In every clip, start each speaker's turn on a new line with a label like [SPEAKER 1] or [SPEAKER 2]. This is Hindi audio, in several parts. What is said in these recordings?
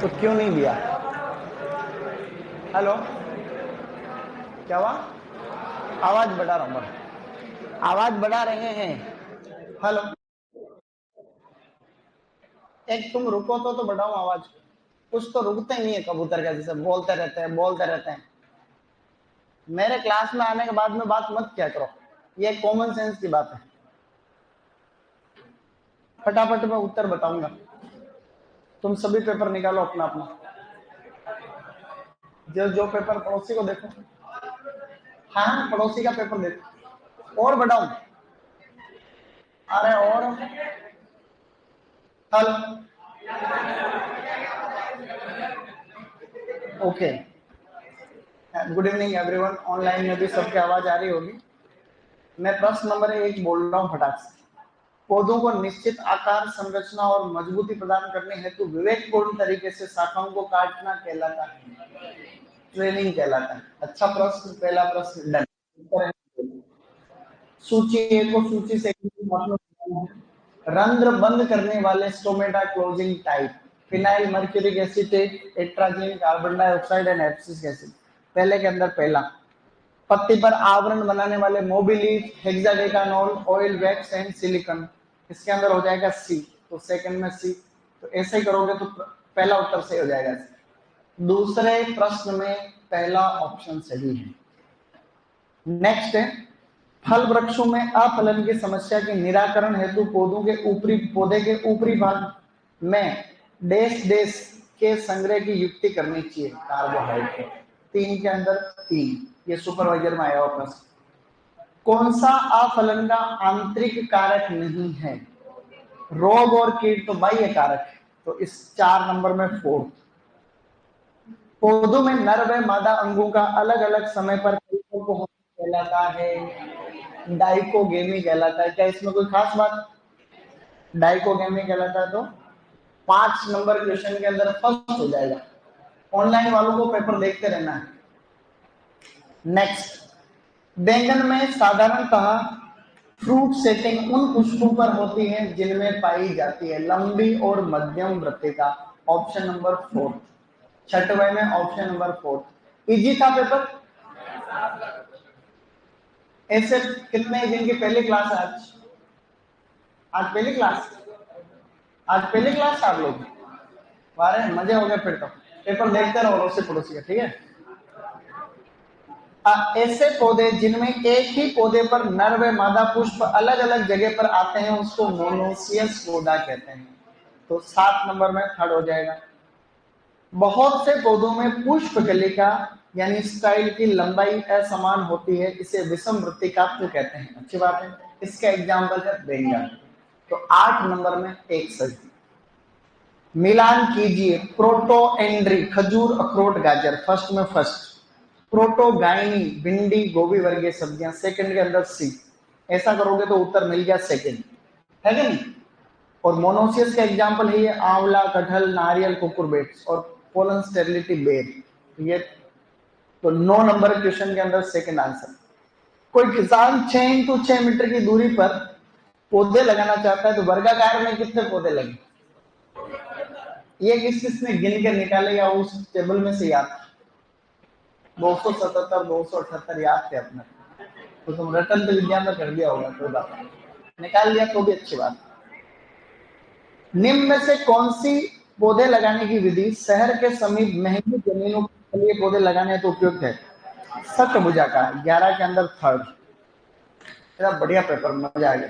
[SPEAKER 1] तो क्यों नहीं दिया? हेलो, क्या हुआ? आवाज बढ़ा रहा हूँ, आवाज बढ़ा रहे हैं। हेलो, एक तुम रुको तो बढ़ाओ आवाज। कुछ तो रुकते ही नहीं है, कबूतर का जैसे बोलते रहते हैं बोलते रहते हैं। मेरे क्लास में आने के बाद में बात मत किया करो, ये कॉमन सेंस की बात है। फटाफट मैं उत्तर बताऊंगा, तुम सभी पेपर निकालो अपना अपना। जो जो पेपर पड़ोसी को देखो, हाँ पड़ोसी का पेपर देखो। और बढ़ाऊं? अरे और hello, okay, good evening everyone. Online में भी सबकी आवाज आ रही होगी। मैं प्रश्न नंबर 1 बोल रहा हूँ फटाक से। पौधों को निश्चित आकार, संरचना और मजबूती प्रदान करने हेतु विवेकपूर्ण तरीके से शाखाओं को काटना कहलाता है, ट्रेनिंग कहलाता है। अच्छा प्रश्न, पहला प्रश्न डन। सूची ए को सूची से रंध्र बंद करने वाले stomata closing type, phenyl mercuric acetate, atrazine, carbon dioxide and abscisic acid. पहले के अंदर पहला, पत्ती पर आवरण बनाने वाले मोबिलीफ, हेक्साडेकानोल, ऑयल वैक्स एंड सिलिकॉन। इसके अंदर हो जाएगा सी, तो सेकंड में सी। तो ऐसे ही करोगे तो पहला उत्तर सही हो जाएगा। दूसरे प्रश्न में पहला ऑप्शन सही है। नेक्स्ट है, फल वृक्षों में अफलन की समस्या के निराकरण हेतु पौधे के ऊपरी भाग में डैश डैश के संग्रह की युक्ति करनी चाहिए, कार्बोहाइड्रेट। 3 के अंदर 3, ये सुपरवाइजर में आया हुआ प्रश्न। कौन सा अफलन का आंतरिक कारक नहीं है? रोग और कीट तो बाह्य कारक है, तो इस 4 नंबर में 4। पौधों में नर व मादा अंगों का अलग अलग समय पर कहलाता है, डाइकोगेमी कहलाता है। क्या इसमें कोई खास बात? डाइकोगेमी कहलाता है। तो 5 नंबर क्वेश्चन के अंदर फर्स्ट हो जाएगा। ऑनलाइन वालों को पेपर देखते रहना है। नेक्स्ट, बैंगन में साधारणतः फ्रूट सेटिंग उन पुष्पों पर होती है जिनमें पाई जाती है लंबी और मध्यम वृत्तिका। ऑप्शन नंबर 4, छठवें में ऑप्शन नंबर 4। इजी था पेपर। ऐसे कितने दिन की पहली क्लास है आज? आज पहली क्लास, आज पहली क्लास आप लोग। वारे मजे हो गए। फिर तो पेपर देखते रहो अड़ोसी पड़ोसी का, ठीक है। ऐसे पौधे जिनमें एक ही पौधे पर नर व मादा पुष्प अलग अलग जगह पर आते हैं उसको मोनोसियस पौधा कहते हैं। तो 7 नंबर में थर्ड हो जाएगा। बहुत से पौधों में पुष्प कलिका यानी स्टाइल की लंबाई असमान होती है, इसे विषम वृत्तिका कहते हैं। अच्छी बात है। इसका एग्जाम्पल है बैंगन। तो 8 नंबर में एक सही। मिलान कीजिए, प्रोटोएंड्री खजूर, अखरोट, गाजर। फर्स्ट में फर्स्ट, प्रोटोगाइनी भिंडी, गोभी वर्गीय सब्जियां। सेकंड के अंदर सी। ऐसा करोगे तो उत्तर मिल गया सेकंड, है कि नहीं? और मोनोसियस का एग्जांपल है ये आंवला, कटहल, नारियल, कुकुरबिट्स और पोलन स्टेरिलिटी बेर। ये तो 9 नंबर क्वेश्चन के अंदर सेकंड आंसर। कोई किसान 6 इंटू 6 मीटर की दूरी पर पौधे लगाना चाहता है तो वर्गाकार में कितने पौधे लगे? ये किस किसने गिन के निकाले या उस टेबल में से याद? 277, 278 याद थे अपने, तो तुम रटन तो विज्ञान में कर दिया होगा, कोई बात नहीं, निकाल लिया तो भी अच्छी बात। निम्न में से कौन सी पौधे लगाने की विधि शहर के समीप महंगी जमीनों के लिए पौधे लगाने तो उपयुक्त है? सख्त भुजा का 11 के अंदर थर्ड। तेरा बढ़िया पेपर, मजा आ गया।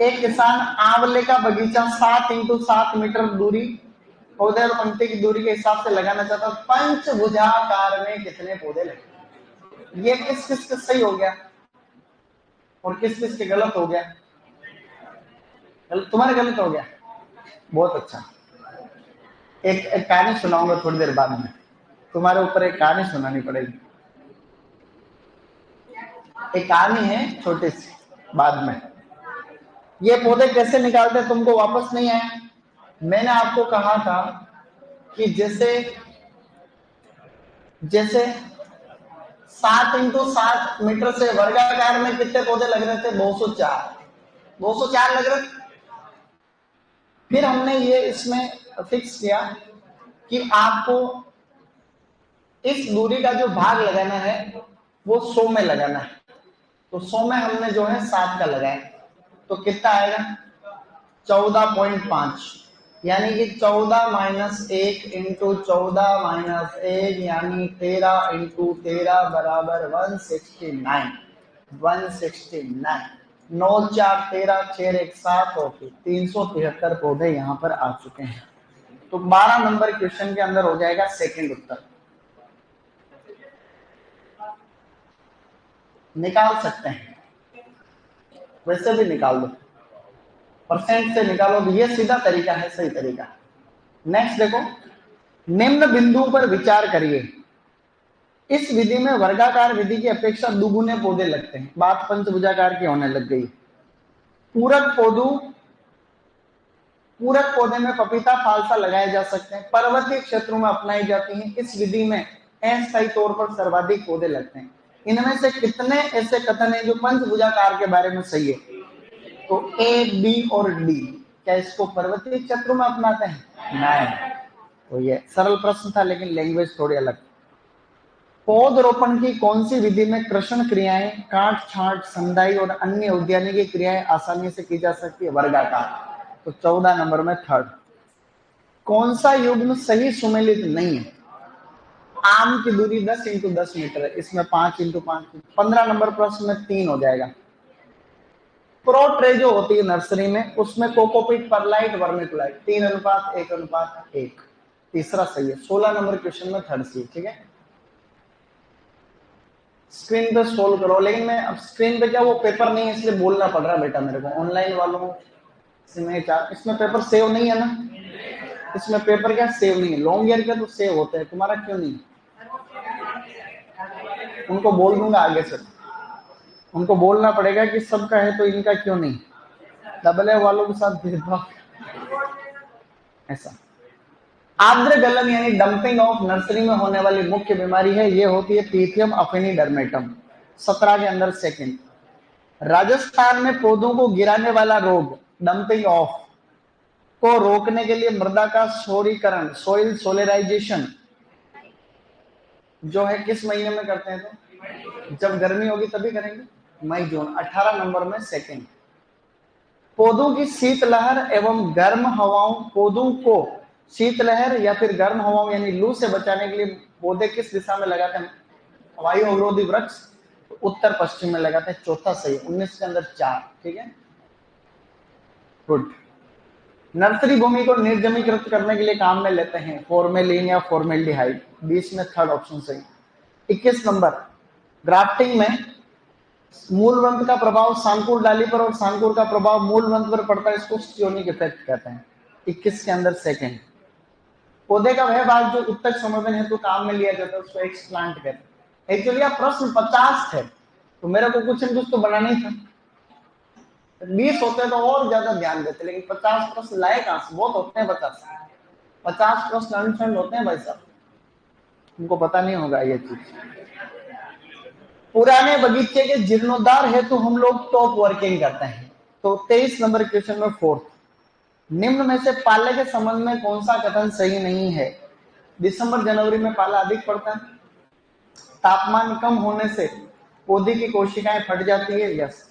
[SPEAKER 1] एक किसान आंवले का बगीचा 7 इंटू 7 मीटर दूरी, पौधे और पंक्ति की दूरी के हिसाब से लगाना चाहता है। पंचभुजाकार में कितने पौधे लगे? ये किस किस के सही हो गया और किस किस के गलत हो गया? तुम्हारे गलत हो गया। बहुत अच्छा। एक कहानी सुनाऊंगा थोड़ी देर बाद में, तुम्हारे ऊपर एक कहानी सुनानी पड़ेगी। एक कहानी है छोटी सी, बाद में। ये पौधे कैसे निकालते तुमको वापस नहीं आया? मैंने आपको कहा था कि जैसे 7 इंटू 7 मीटर से वर्गाकार में कितने पौधे लग रहे थे? 204 लग रहे थे। फिर हमने ये इसमें फिक्स किया कि आपको इस दूरी का जो भाग लगाना है वो 100 में लगाना है। तो 100 में हमने जो है 7 का लगाया, तो कितना आएगा 14.5, यानी कि 14 माइनस 1 इंटू 14 माइनस 1 यानी 13 इंटू 13 बराबर 169। 169 9 4 13 6 1 7 और 373 पौधे यहाँ पर आ चुके हैं। तो 12 नंबर क्वेश्चन के अंदर हो जाएगा सेकंड उत्तर। निकाल सकते हैं, वैसे भी निकाल दो, परसेंट से निकालो, ये सीधा तरीका है, सही तरीका। नेक्स्ट देखो, निम्न बिंदु पर विचार करिए। इस विधि में वर्गाकार विधि की अपेक्षा दुगुने पौधे लगते हैं। बात पंचभुजाकार की होने लग गई। पूरक पौधे में पपीता फालसा लगाए जा सकते हैं, पर्वतीय क्षेत्रों में अपनाई जाती हैं। इस विधि में अस्थायी तौर पर सर्वाधिक पौधे लगते हैं। इनमें से कितने ऐसे कथन हैं जो पंचभुजाकार के बारे में सही है? तो ए, बी और डी। क्या इसको पर्वतीय क्षेत्रों में अपनाते हैं? नहीं। तो ये सरल प्रश्न था, लेकिन लैंग्वेज थोड़ी अलग। पौधरोपण की कौन सी विधि में कृषण क्रियाएं, काट छांट, संदाई और अन्य उद्यानिकी क्रियाएं आसानी से की जा सकती है? वर्गाकार। तो 14 नंबर में थर्ड। कौन सा युग्म सही सुमेलित नहीं है? आम की दूरी 10 इंटू 10 मीटर है, इसमें 5 इंटू 5, 15 नंबर प्रश्न में 3 हो जाएगा। प्रो ट्रे जो होती है नर्सरी में, उसमें कोकोपीट, परलाइट, वर्मिकुलाइट 3:1:1। तीसरा सही है। 16 नंबर क्वेश्चन में थर्ड सी। ठीक है, स्क्रीन पे सोल्व करो। लेकिन मैं अब स्क्रीन पे क्या वो पेपर नहीं है, इसलिए बोलना पड़ रहा है बेटा मेरे को। ऑनलाइन वालों से मैं इसमें पेपर सेव नहीं है ना, इसमें पेपर क्या सेव नहीं है। लॉन्ग ईयर का तो सेव होता है, तुम्हारा क्यों नहीं? उनको बोल दूंगा आगे से, उनको बोलना पड़ेगा कि सबका है तो इनका क्यों नहीं। डबल ए वालों के साथ भेदभाव ऐसा। आर्द्र गलन यानी डंपिंग ऑफ नर्सरी में होने वाली मुख्य बीमारी है, ये होती है पीथियम अफिनिडर्मेटम। 17 के अंदर सेकंड। राजस्थान में पौधों को गिराने वाला रोग डंपिंग ऑफ को रोकने के लिए मृदा का क्षौरीकरण, सोइल सोलेराइजेशन जो है किस महीने में करते हैं? तो जब गर्मी होगी तभी करेंगे, मई जून। 18 नंबर में सेकंड। पौधों की शीतलहर एवं गर्म हवाओं, पौधों को शीतलहर या फिर गर्म हवाओं यानी लू से बचाने के लिए पौधे किस दिशा में लगाते हैं? वायु अवरोधी वृक्ष तो उत्तर पश्चिम में लगाते हैं। चौथा सही। 19 के अंदर 4। ठीक है, गुड। नर्सरी भूमि को निर्जमीकृत करने के लिए काम में लेते हैं फॉर्मेलिन या फॉर्मेल्डिहाइड। 20 में थर्ड ऑप्शन सही। 21 नंबर, ग्राफ्टिंग में मूल वंत का प्रभाव सांकुर डाली पर और सांकुर का प्रभाव मूल वंत पर पड़ता है, इसको स्टियोनिक इफेक्ट कहते हैं। 21 के अंदर सेकंड। पौधे का वह भाग जो उत्तक संवर्धन हेतु काम में लिया जाता है उसको एक्सप्लांट कहते हैं। एक्चुअली आप प्रश्न 50 थे तो मेरे को कुछ न कुछ तो बनाना ही था। 20 होते तो और ज्यादा ध्यान देते, लेकिन 50 प्रश्न लाए कहां से? बहुत होते हैं 50 प्रश्न अनफंड होते हैं भाई साहब, उनको पता नहीं होगा ये चीज। पुराने बगीचे के जीर्णोद्धार हेतु हम लोग टॉप वर्किंग करते हैं। तो 23 नंबर क्वेश्चन में फोर्थ। निम्न में से पाले के संबंध में कौन सा कथन सही नहीं है? दिसंबर जनवरी में पाला अधिक पड़ता है, तापमान कम होने से पौधे की कोशिकाएं फट जाती है। यस।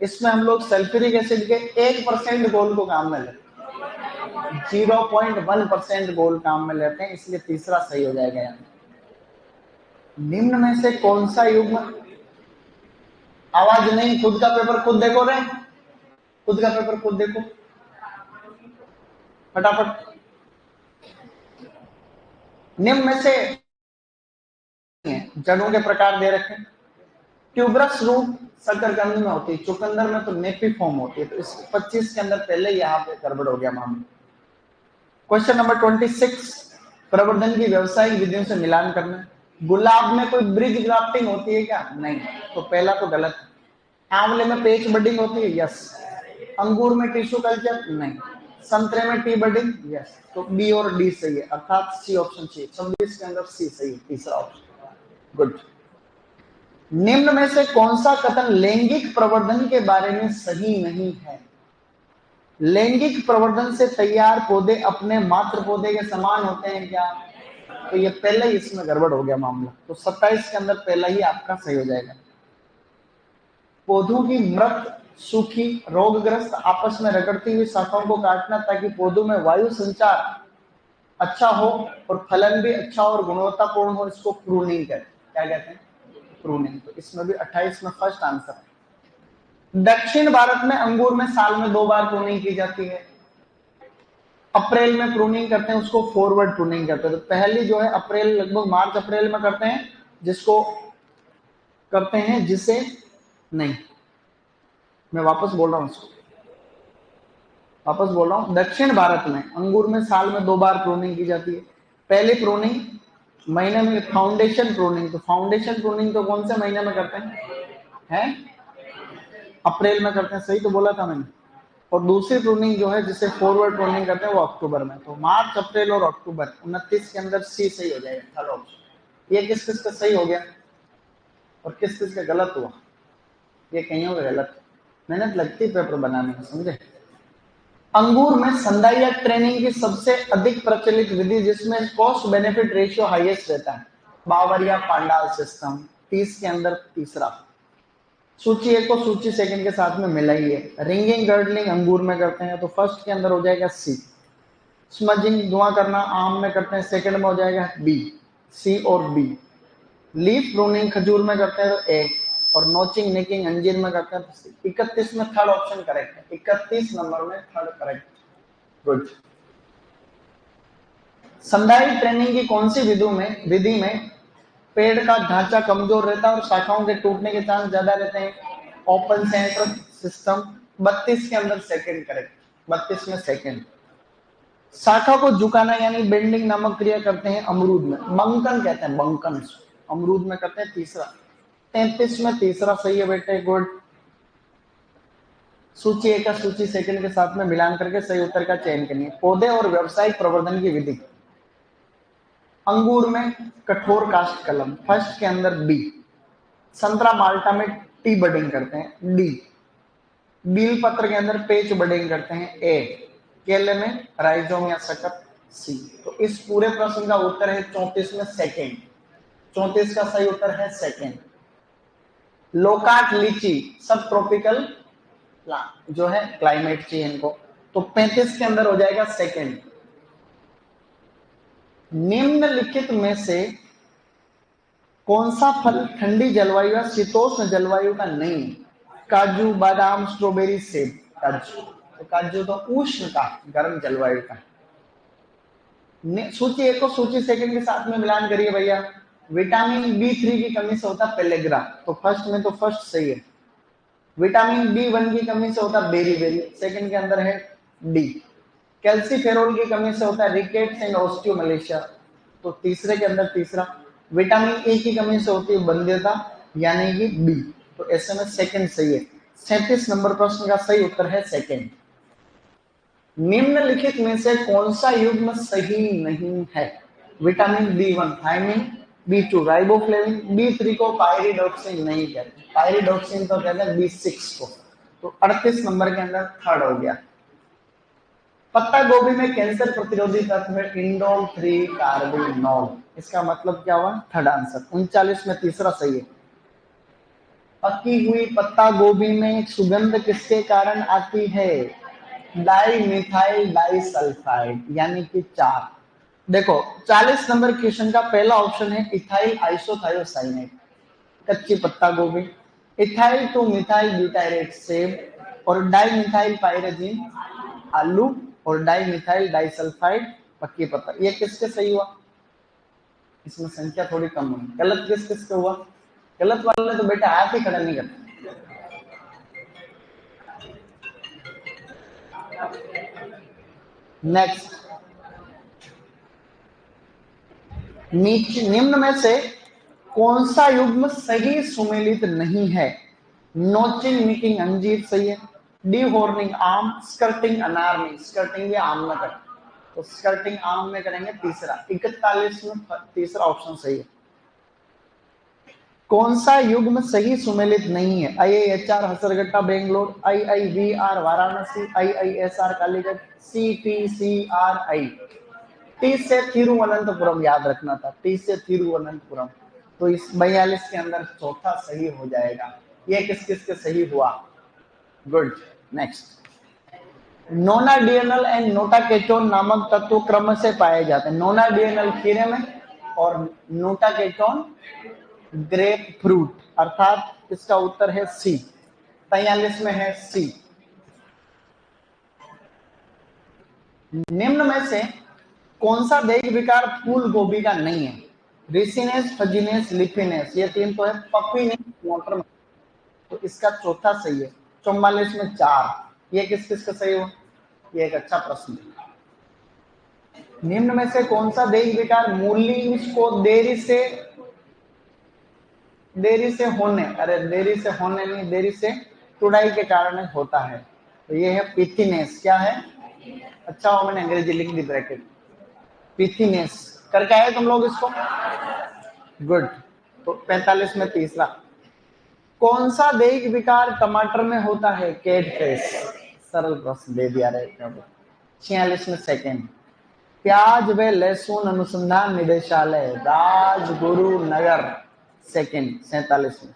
[SPEAKER 1] इसमें हम लोग सल्फ्यूरिक एसिड के 1% गोल को काम में लेते हैं, 0.1% गोल काम में लेते हैं, इसलिए तीसरा सही हो जाएगा यहाँ। निम्न में से कौन सा युग्म, आवाज नहीं, खुद का पेपर खुद देखो रे, खुद का पेपर खुद देखो फटाफट। निम्न में से जड़ों के प्रकार दे रखे। ट्यूबरस रूट शकरकंद में होती है, चुकंदर में तो नेपिफॉर्म होती है। तो इस 25 के अंदर पहले यहाँ पे गड़बड़ हो गया मामला। क्वेश्चन नंबर 26, प्रवर्धन की व्यवसायिक विधियों से मिलान करना। गुलाब में कोई ब्रिज ग्राफ्टिंग होती है क्या? नहीं, तो पहला तो गलत। आंवले में पेच बडिंग होती है? यस। अंगूर में टिश्यू कल्चर? नहीं। संतरे में टी बडिंग? यस। तो बी और डी सही है, अर्थात सी ऑप्शन चाहिए। 26 के अंदर सी सही है, तीसरा ऑप्शन। गुड। निम्न में से कौन सा कथन लैंगिक प्रवर्धन के बारे में सही नहीं है? लैंगिक प्रवर्धन से तैयार पौधे अपने मात्र पौधे के समान होते हैं क्या? तो ये पहले ही इसमें गड़बड़ हो गया मामला, तो 27 के अंदर पहला ही आपका सही हो जाएगा। पौधों की मृत, सूखी, रोगग्रस्त, आपस में रगड़ती हुई शाखाओं को काटना ताकि पौधों में वायु संचार अच्छा हो और फलन भी अच्छा और गुणवत्तापूर्ण हो, इसको प्रूनिंग कहते हैं। क्या कहते हैं? प्रूनिंग। तो इसमें भी 28 में फर्स्ट आंसर है। दक्षिण भारत में अंगूर में साल में 2 बार प्रूनिंग की जाती है। अप्रैल में प्रूनिंग करते हैं, उसको फॉरवर्ड प्रूनिंग कहते हैं। तो पहली जो है अप्रैल, लगभग मार्च अप्रैल में करते हैं, जिसको करते हैं जिसे नहीं, मैं वापस बोल रहा हूं उसको, वापस बोल रहा हूं। दक्षिण भारत में अंगूर में साल में 2 बार प्रूनिंग की जाती है। पहली प्रूनिंग महीने में फाउंडेशन प्रूनिंग, तो फाउंडेशन प्रूनिंग तो कौन से महीने में करते हैं? अप्रैल में करते हैं, सही तो बोला था मैंने। और दूसरी प्रूनिंग जो है जिसे फॉरवर्ड प्रूनिंग करते हैं वो अक्टूबर में। तो मार्च, अप्रैल और अक्टूबर, 29 के अंदर सी सही हो जाएगा, थर्ड ऑप्शन। ये किस किस का सही हो गया और किस किस का गलत हुआ? ये कहीं होगा गलत, मेहनत लगती पेपर बनाने में, समझे। अंगूर में संदाइया ट्रेनिंग की सबसे अधिक प्रचलित विधि जिसमें कॉस्ट बेनिफिट रेशियो हाईएस्ट रहता है, बावरिया पांडाल सिस्टम। 30 के अंदर तीसरा। सूची 1 को सूची सेकंड के साथ में मिलाइए। रिंगिंग गर्डलिंग अंगूर में करते हैं तो फर्स्ट के अंदर हो जाएगा सी। स्मजिंग धुआं करना आम में करते हैं, सेकंड में हो जाएगा बी। सी और बी। लीफ प्रूनिंग खजूर में करते हैं तो ए, और नोचिंग निकिंग अंजीर में करते हैं तो सी। 31 में थर्ड ऑप्शन करेक्ट है, 31 नंबर में थर्ड करेक्ट। गुड। संधाई ट्रेनिंग की कौन सी विधि में पेड़ का ढांचा कमजोर रहता है और शाखाओं के टूटने के चांस ज्यादा रहते हैं? Open centre system. 32 के अंदर सेकंड करेक्ट, 32 में सेकंड। शाखा को झुकाना यानी बेंडिंग नामक क्रिया करते हैं अमरूद में, बंकन कहते हैं, बंकन अमरूद में करते हैं, तीसरा। 33 में तीसरा सही है बेटे, गुड। सूची 1 का सूची सेकंड के साथ में मिलान करके सही उत्तर का चयन करिए। पौधे और व्यावसायिक प्रवर्धन की विधि। अंगूर में कठोर कास्ट कलम, फर्स्ट के अंदर बी। संतरा माल्टा में टी बडिंग करते हैं, डी। बील पत्र के अंदर पेच बडिंग करते हैं, ए। केले में राइजोम या शकट, सी। तो इस पूरे प्रश्न का उत्तर है 34 में सेकंड। 34 का सही उत्तर है सेकंड। लोकाट लीची सब ट्रॉपिकल जो है क्लाइमेट चाहिए इनको, तो 35 के अंदर हो जाएगा सेकंड। निम्नलिखित में से कौन सा फल ठंडी जलवायु या शीतोष्ण जलवायु का नहीं? काजू, बादाम, स्ट्रॉबेरी, सेब। काजू, तो काजू तो उष्ण का, गर्म जलवायु का। सूची 1 को सूची सेकंड के साथ में मिलान करिए भैया। विटामिन B3 की कमी से होता पेलेग्रा, तो फर्स्ट में तो फर्स्ट सही है। विटामिन B1 की कमी से होता बेरी बेरी, सेकंड के अंदर है डी। कैल्सीफेरोल की कमी से होता है रिकेट्स एंड ऑस्टियोमलेशिया, तो तीसरे के अंदर तीसरा। विटामिन ए की कमी से होती है बंध्यता, यानी कि बी, तो ऐसे में सेकंड सही है। 37 नंबर प्रश्न का सही उत्तर है सेकंड। निम्नलिखित में से कौन सा युग्म सही नहीं है? Vitamin B1 thiamine, B2 riboflavin, B3 को पायरिडॉक्सिन नहीं कहते, पायरिडॉक्सिन तो कहते हैं B6 को। तो 38 नंबर के अंदर थर्ड हो गया। पत्ता गोभी में कैंसर प्रतिरोधी तत्व है इंडोल 3 कार्बिनोल, इसका मतलब क्या हुआ? Third answer. 39 में तीसरा सही है। पकी हुई पत्ता गोभी में सुगंध किसके कारण आती है? डाई मिथाइल डाइसल्फाइड, यानी कि 4। देखो 40 नंबर क्वेश्चन का पहला ऑप्शन है इथाइल आइसोथायोसाइनेट, कच्ची पत्ता गोभी। इथाइल टू मिथाइल ब्यूटाइरेट, सेब। और डाई मिथाइल पायरेजिन, आलू। और डाई मिथाइल डाइसल्फाइड, पक्की पत्ता। ये किसके सही हुआ? इसमें संख्या थोड़ी कम हुई। गलत किस किसका हुआ? गलत वाले तो बेटा हाथ ही खड़ा नहीं करते। नेक्स्ट, निम्न में से कौन सा युग्म सही सुमेलित नहीं है? नोचिंग निकिंग अंजीर सही है। डी हॉर्निंग आम, स्कर्टिंग अनार में, स्कर्टिंग भी आम में करें, तो स्कर्टिंग आम में करेंगे तीसरा। 41 में तीसरा ऑप्शन सही है। कौन सा युग्म सही सुमेलित नहीं है? IIHR Hesaraghatta Bangalore, IIVR Varanasi, IISR Calicut, CTCRI। T से तिरुवनंतपुरम याद रखना था, टी से तिरुवनंतपुरम। तो इस 42 के अंदर चौथा सही हो जाएगा। ये किस किस के सही हुआ? गुड। नेक्स्ट, नोनाडियनल एंड नोटाकेटोन नामक तत्व क्रम से पाए जाते हैं। नोनाडियनल खीरे में और नोटाकेटोन ग्रेप फ्रूट, अर्थात इसका उत्तर है सी। 43 में है सी। निम्न में से कौन सा देह विकार फूल गोभी का नहीं है? रिसिनेस, फजीनेस, लिफिनेस। ये तीन तो है। पपीनेस, मोटर में। तो इसका चौथा सही है। 44 में 4। ये किस किस का सही हो? ये एक अच्छा प्रश्न है। निम्न में से कौन सा देह विकार मूली को देरी से होने, अरे देरी से होने नहीं, देरी से तुड़ाई के कारण होता है। तो ये है पिथिनेस। क्या है? अच्छा हो मैंने अंग्रेजी लिख दी ब्रैकेट। पिथिनेस करके आए तुम लोग इसको? गुड। तो 45 में तीसरा। कौन सा देह विकार टमाटर में होता है? कैटफिश। सरल प्रश्न दे दिया रहे। 46 में सेकेंड। प्याज व लहसुन अनुसंधान निदेशालय, राजगुरु नगर, सेकेंड। 47 में।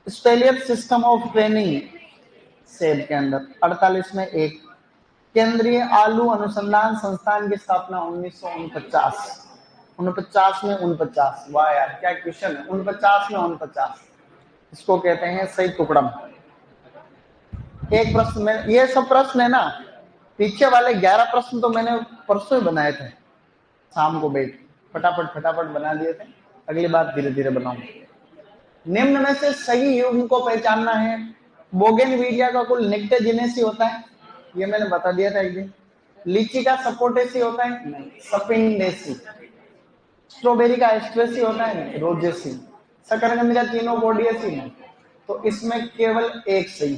[SPEAKER 1] स्पेलियर सिस्टम ऑफ ट्रेनिंग, सेब के अंदर। 48 में 1। केंद्रीय आलू अनुसंधान संस्थान की स्थापना 1949। 49 में 49। वाह यार क्या क्वेश्चन है। 49 में 49। इसको कहते हैं सही टुकड़म। एक प्रश्न में, ये सब प्रश्न है ना, पीछे वाले 11 प्रश्न तो मैंने परसों ही बनाए थे, शाम को बैठ फटाफट फटाफट बना दिए थे। अगली बार धीरे धीरे बनाऊंगा। निम्न में से सही युग्म को पहचानना है। बोगेनविलिया का कुल निक्टेजिनेसी होता है, ये मैंने बता दिया था एक दिन। लीची का सपोटेसी होता है? नहीं, सपिंडेसी। स्ट्रॉबेरी का एस्ट्रेसी होता है? नहीं, रोजेसी। शकरकंद का चीनोपोडियसी? नहीं। तो इसमें केवल एक सही।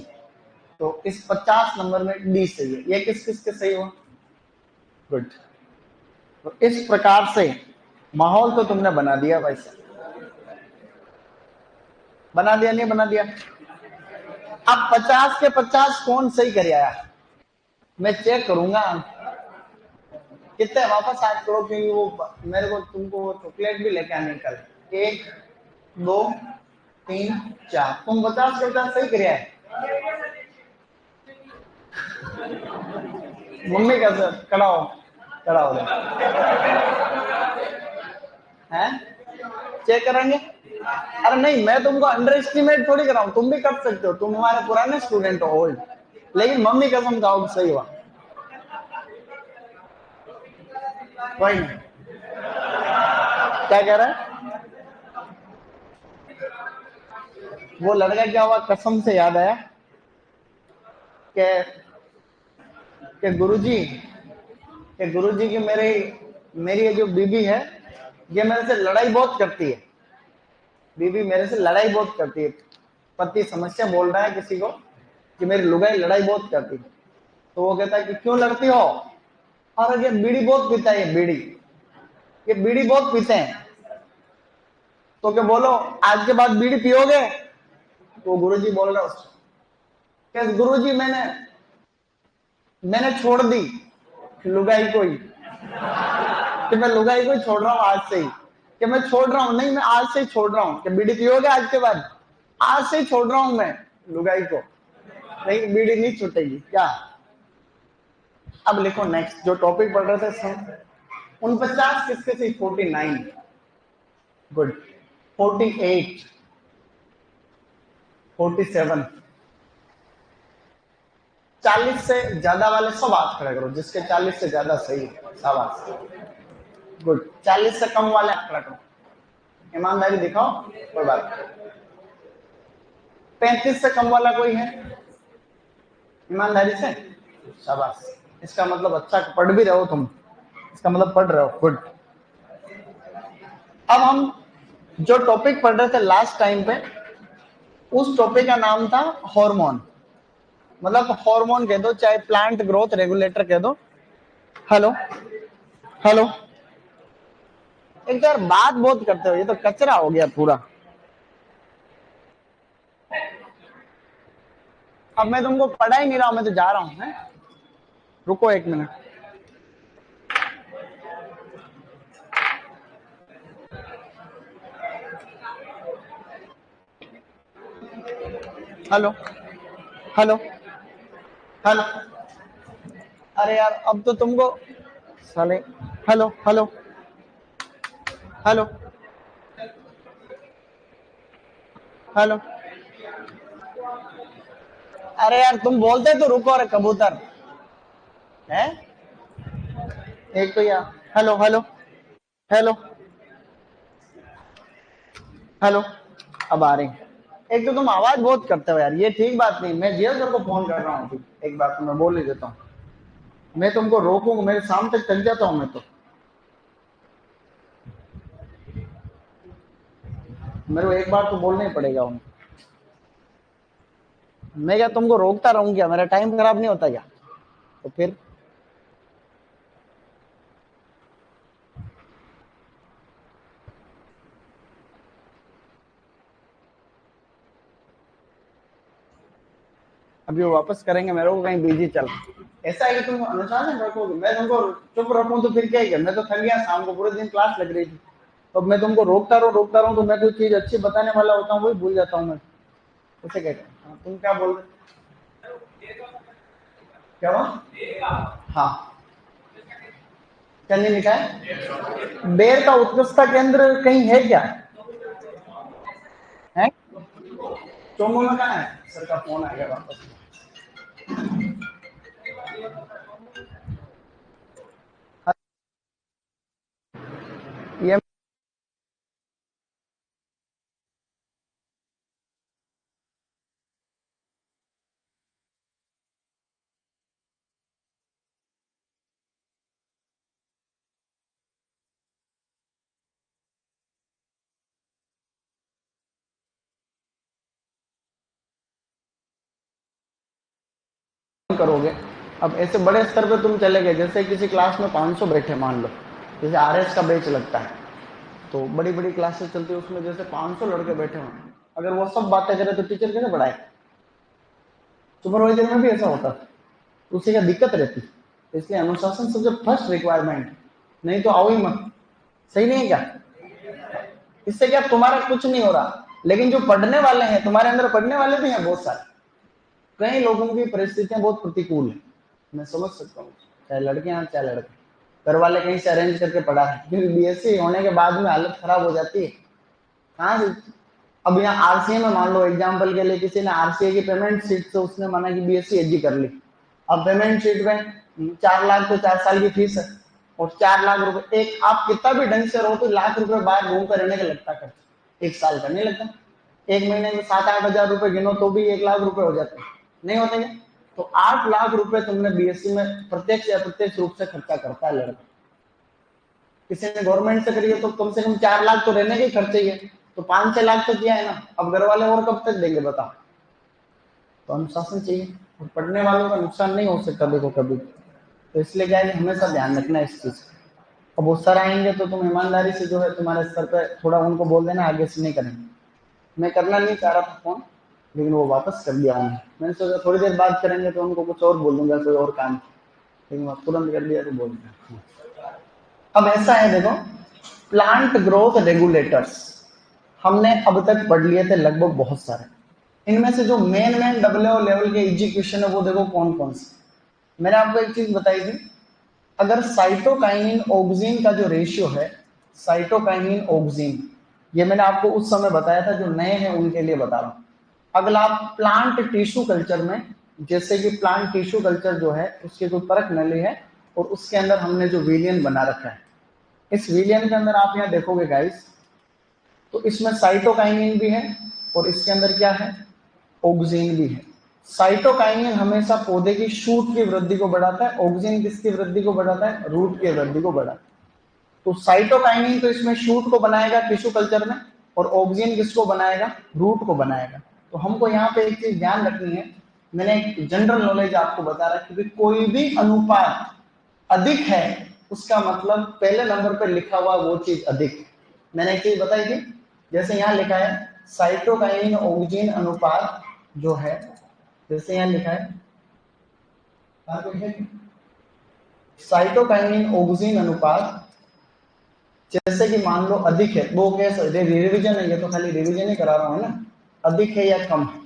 [SPEAKER 1] तो इस 50 नंबर में डी सही है। ये किस किस के सही हुआ? गुड। तो इस प्रकार से माहौल तो तुमने बना दिया भाई साहब। बना दिया नहीं बना दिया? अब 50 के 50 कौन सही कर आया? मैं चेक करूंगा कितने वापस आज करो, क्योंकि वो मेरे को तुमको वो चॉकलेट भी लेके आने कल। 1 2 3 4। तुम 50 के 50 सही कर आए। मम्मी का सर खड़ा हो हैं, चेक करेंगे। अरे नहीं, मैं तुमको अंडर एस्टिमेट थोड़ी कर रहा हूँ, तुम भी कर सकते हो, तुम हमारे पुराने स्टूडेंट हो ओल्ड। लेकिन मम्मी कसम खाओ सही हुआ। कोई नहीं, क्या कह रहा है वो लड़का? क्या हुआ? कसम से याद आया कि गुरुजी की मेरी ये जो बीबी है, ये मेरे से लड़ाई बहुत करती है। बीबी मेरे से लड़ाई बहुत करती है। पति समस्या बोल रहा है किसी को कि मेरी लुगाई लड़ाई बहुत करती है। तो वो कहता है कि क्यों लड़ती हो? और ये बीड़ी बहुत पीता है, ये बीड़ी बहुत पीते हैं। तो क्या बोलो आज के बाद बीड़ी पियोगे? तो गुरुजी बोल रहे उसको, गुरुजी मैंने छोड़ दी लुगाई को ही, कि मैं लुगाई को ही छोड़ रहा हूँ आज से ही, कि मैं छोड़ रहा हूँ। नहीं, मैं आज से ही छोड़ रहा हूँ। कि बीड़ी पियोगे आज के बाद? आज से ही छोड़ रहा हूँ मैं लुगाई को, नहीं बीड़ी नहीं छूटेगी क्या? अब लिखो नेक्स्ट जो टॉपिक पढ़ रहे थे। 49 किसके से? 49। गुड। 48 47। 40 से ज्यादा वाले सब हाथ खड़े करो, जिसके 40 से ज्यादा सही है शाबाश। गुड। 40 से कम वाले हाथ खड़ा करो, ईमानदारी दिखाओ, कोई बात नहीं। 35 से कम वाला कोई है? ईमानदारी से शाबाश। इसका मतलब अच्छा पढ़ भी रहे हो तुम, इसका मतलब पढ़ रहे हो। गुड। अब हम जो टॉपिक पढ़ रहे थे लास्ट टाइम पे, उस टॉपिक का नाम था हार्मोन। मतलब हार्मोन कह दो, चाहे प्लांट ग्रोथ रेगुलेटर कह दो। हेलो हेलो, एक यार बात बहुत करते हो, ये तो कचरा हो गया पूरा। अब मैं तुमको पढ़ा ही नहीं रहा हूं, मैं तो जा रहा हूं। है रुको 1 मिनट। Hello hello hello. अरे यार अब तो तुमको साले। Hello hello hello hello. अरे यार तुम बोलते तो रुको। अरे कबूतर है एक तो यार। Hello hello hello hello. अब आ रही। एक तो तुम आवाज बहुत करते हो यार, ये ठीक बात नहीं। मैं जिया सर को फोन कर रहा हूँ, एक बात तो मैं बोल ही देता हूँ। मैं तुमको रोकूंगा, मेरे शाम तक चल जाता हूँ मैं तो। मेरे को एक बार तो बोलना ही पड़ेगा उन्हें। मैं क्या तुमको रोकता रहूं क्या? मेरा टाइम खराब नहीं होता क्या? तो फिर अभी वो वापस करेंगे, मेरे को कहीं बिजी चल। ऐसा है कि तुम अनुशासन रखोगे, मैं तुमको चुप रखूं तो फिर क्या ही। मैं तो थक गया, शाम को पूरे दिन क्लास लग रही थी। अब मैं तुमको रोकता रहूं तो मैं कोई चीज अच्छी बताने वाला होता हूँ वही भूल जाता हूँ मैं। उसे कहते हैं। तुम क्या बोल रहे? क्या हुआ? हाँ। क्या नहीं लिखा है? बेर का उत्कृष्टता केंद्र कहीं है क्या? है चोमू में कहाँ है? सर का फोन आ गया वापस। ये करोगे। अब ऐसे बड़े स्तर पे तुम चले गए, जैसे किसी क्लास में 500 बैठे मान लो, जैसे आरएस का बैच लगता है तो बड़ी बड़ी क्लासेस चलती है, उसमें जैसे 500 लड़के बैठे हों, अगर वो सब बातें करें तो टीचर कैसे पढ़ाए? सुपरवाइजर में भी ऐसा होता है, उसी का दिक्कत रहती। इसलिए अनुशासन सबसे फर्स्ट रिक्वायरमेंट, नहीं तो आओ ही मत। सही नहीं है क्या? इससे क्या तुम्हारा कुछ नहीं हो रहा, लेकिन जो पढ़ने वाले हैं, तुम्हारे अंदर पढ़ने वाले भी हैं बहुत सारे। कई लोगों की परिस्थितियां बहुत प्रतिकूल है, मैं समझ सकता हूँ, चाहे लड़कियां चाहे लड़के। घर वाले कहीं से अरेंज करके पढ़ा है, क्योंकि बीएससी होने के बाद में हालत खराब हो जाती है। कहाँ से? अब यहाँ आरसीए में मान लो एग्जाम्पल के लिए, किसी ने आरसीए की पेमेंट शीट से उसने माना कि बीएससी एजी कर ली। अब पेमेंट शीट में 4 लाख तो 4 साल की फीस है, और 4 लाख रुपए, एक आप कितना भी ढंग से रहो तो लाख रुपए बाहर रूम पर रहने का लगता है खर्च, 1 साल का नहीं लगता। एक महीने में 7-8 हजार रुपए गिनो तो भी 1 लाख रुपए हो जाते हैं, नहीं होते क्या? तो 8 लाख रुपए तुमने बीएससी में प्रत्यक्ष या अप्रत्यक्ष रूप से खर्चा करता है लड़का। किसी ने गवर्नमेंट से करी है तो कम से कम 4 लाख तो रहने के ही खर्चे ही है, तो 5-6 लाख तो किया है ना। अब घर वाले और कब तक देंगे बताओ? तो अनुशासन चाहिए, और पढ़ने वालों का नुकसान नहीं हो सकता देखो कभी। तो इसलिए क्या है कि हमेशा ध्यान रखना इस चीज का। अब वो सर आएंगे तो तुम ईमानदारी से जो है तुम्हारे स्तर पे थोड़ा उनको बोल देना, आगे से नहीं करेंगे। मैं करना नहीं चाह रहा था फोन, लेकिन वो वापस कर दिया उन्होंने। मैंने सोचा थोड़ी देर बात करेंगे तो उनको कुछ और बोल दूंगा, कोई और काम, लेकिन वो तुरंत कर दिया तो बोल दिया। अब ऐसा है देखो, प्लांट ग्रोथ रेगुलेटर्स हमने अब तक पढ़ लिए थे लगभग बहुत सारे। इनमें से जो मेन मेन डब्ल्यू लेवल के एजुकेशन है वो देखो कौन कौन से। मैंने आपको एक चीज बताई थी, अगर साइटोकाइनिन ऑक्सिन का जो रेशियो है, साइटोकाइनिन ऑक्सिन, ये मैंने आपको उस समय बताया था, जो नए हैं उनके लिए बता रहा हूं। अगला प्लांट टिश्यू कल्चर में, जैसे कि प्लांट टिश्यू कल्चर जो है उसकी कोई परख नली है, और उसके अंदर हमने जो विलियन बना रखा है, इस विलियन के अंदर आप यहाँ देखोगे गाइस, तो इसमें साइटोकाइनिन भी है, और इसके अंदर क्या है, ऑक्सिन भी है। साइटोकाइनिन हमेशा पौधे की शूट की वृद्धि को बढ़ाता है, ऑक्सिन किसकी वृद्धि को बढ़ाता है, रूट की वृद्धि को बढ़ाता है। तो साइटोकाइनिन तो इसमें शूट को बनाएगा टिश्यू कल्चर में, और ऑक्सिन किसको बनाएगा, रूट को बनाएगा। तो हमको यहाँ पे एक चीज ध्यान रखनी है, मैंने एक जनरल नॉलेज आपको बता रहा है, क्योंकि कोई भी अनुपात अधिक है उसका मतलब पहले नंबर पर लिखा हुआ वो चीज अधिक। मैंने एक चीज बताई थी, जैसे यहाँ लिखा है साइटोकाइनिन ऑक्सिन अनुपात जो है जैसे यहाँ लिखा है साइटोकाइनिन ऑक्सिन अनुपात, जैसे कि मान लो अधिक है, वो कैसे रिवीजन है, ये तो खाली रिवीजन ही करा रहा हूं ना, अधिक है या कम है।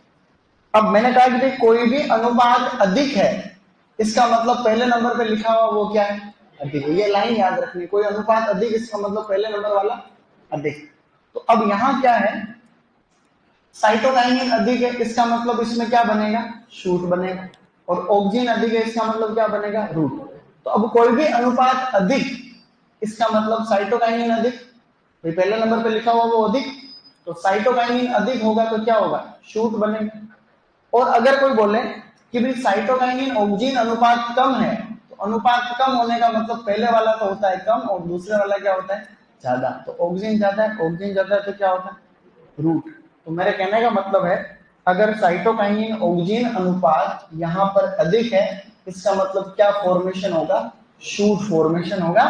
[SPEAKER 1] अब मैंने कहा कि भाई कोई भी अनुपात अधिक है, इसका मतलब पहले नंबर पे लिखा हुआ वो क्या है, अधिक है। ये लाइन याद रखनी, कोई अनुपात अधिक, इसका मतलब पहले नंबर वाला अधिक। तो अब यहाँ क्या है, साइटोकाइनिन अधिक है, इसका मतलब इसमें क्या बनेगा, शूट बनेगा, और ऑक्सिन अधिक है, इसका मतलब क्या बनेगा, रूट। तो अब कोई भी अनुपात अधिक, इसका मतलब साइटोकाइनिन अधिक, भाई पहले नंबर पे लिखा हुआ वो अधिक, तो साइटोकाइनिन अधिक होगा तो क्या होगा, शूट बनेगा। और अगर कोई बोले कि भाई साइटोकाइनिन ऑक्सिन अनुपात कम है, तो अनुपात कम होने का मतलब पहले वाला तो होता है कम और दूसरे वाला क्या होता है, ज्यादा। तो ऑक्सिन ज्यादा है, ऑक्सिन ज्यादा है तो क्या होता है, रूट। तो मेरे कहने का मतलब है, अगर साइटोकाइनिन ऑक्सिन अनुपात यहाँ पर अधिक है, इसका मतलब क्या फॉर्मेशन होगा, शूट फॉर्मेशन होगा।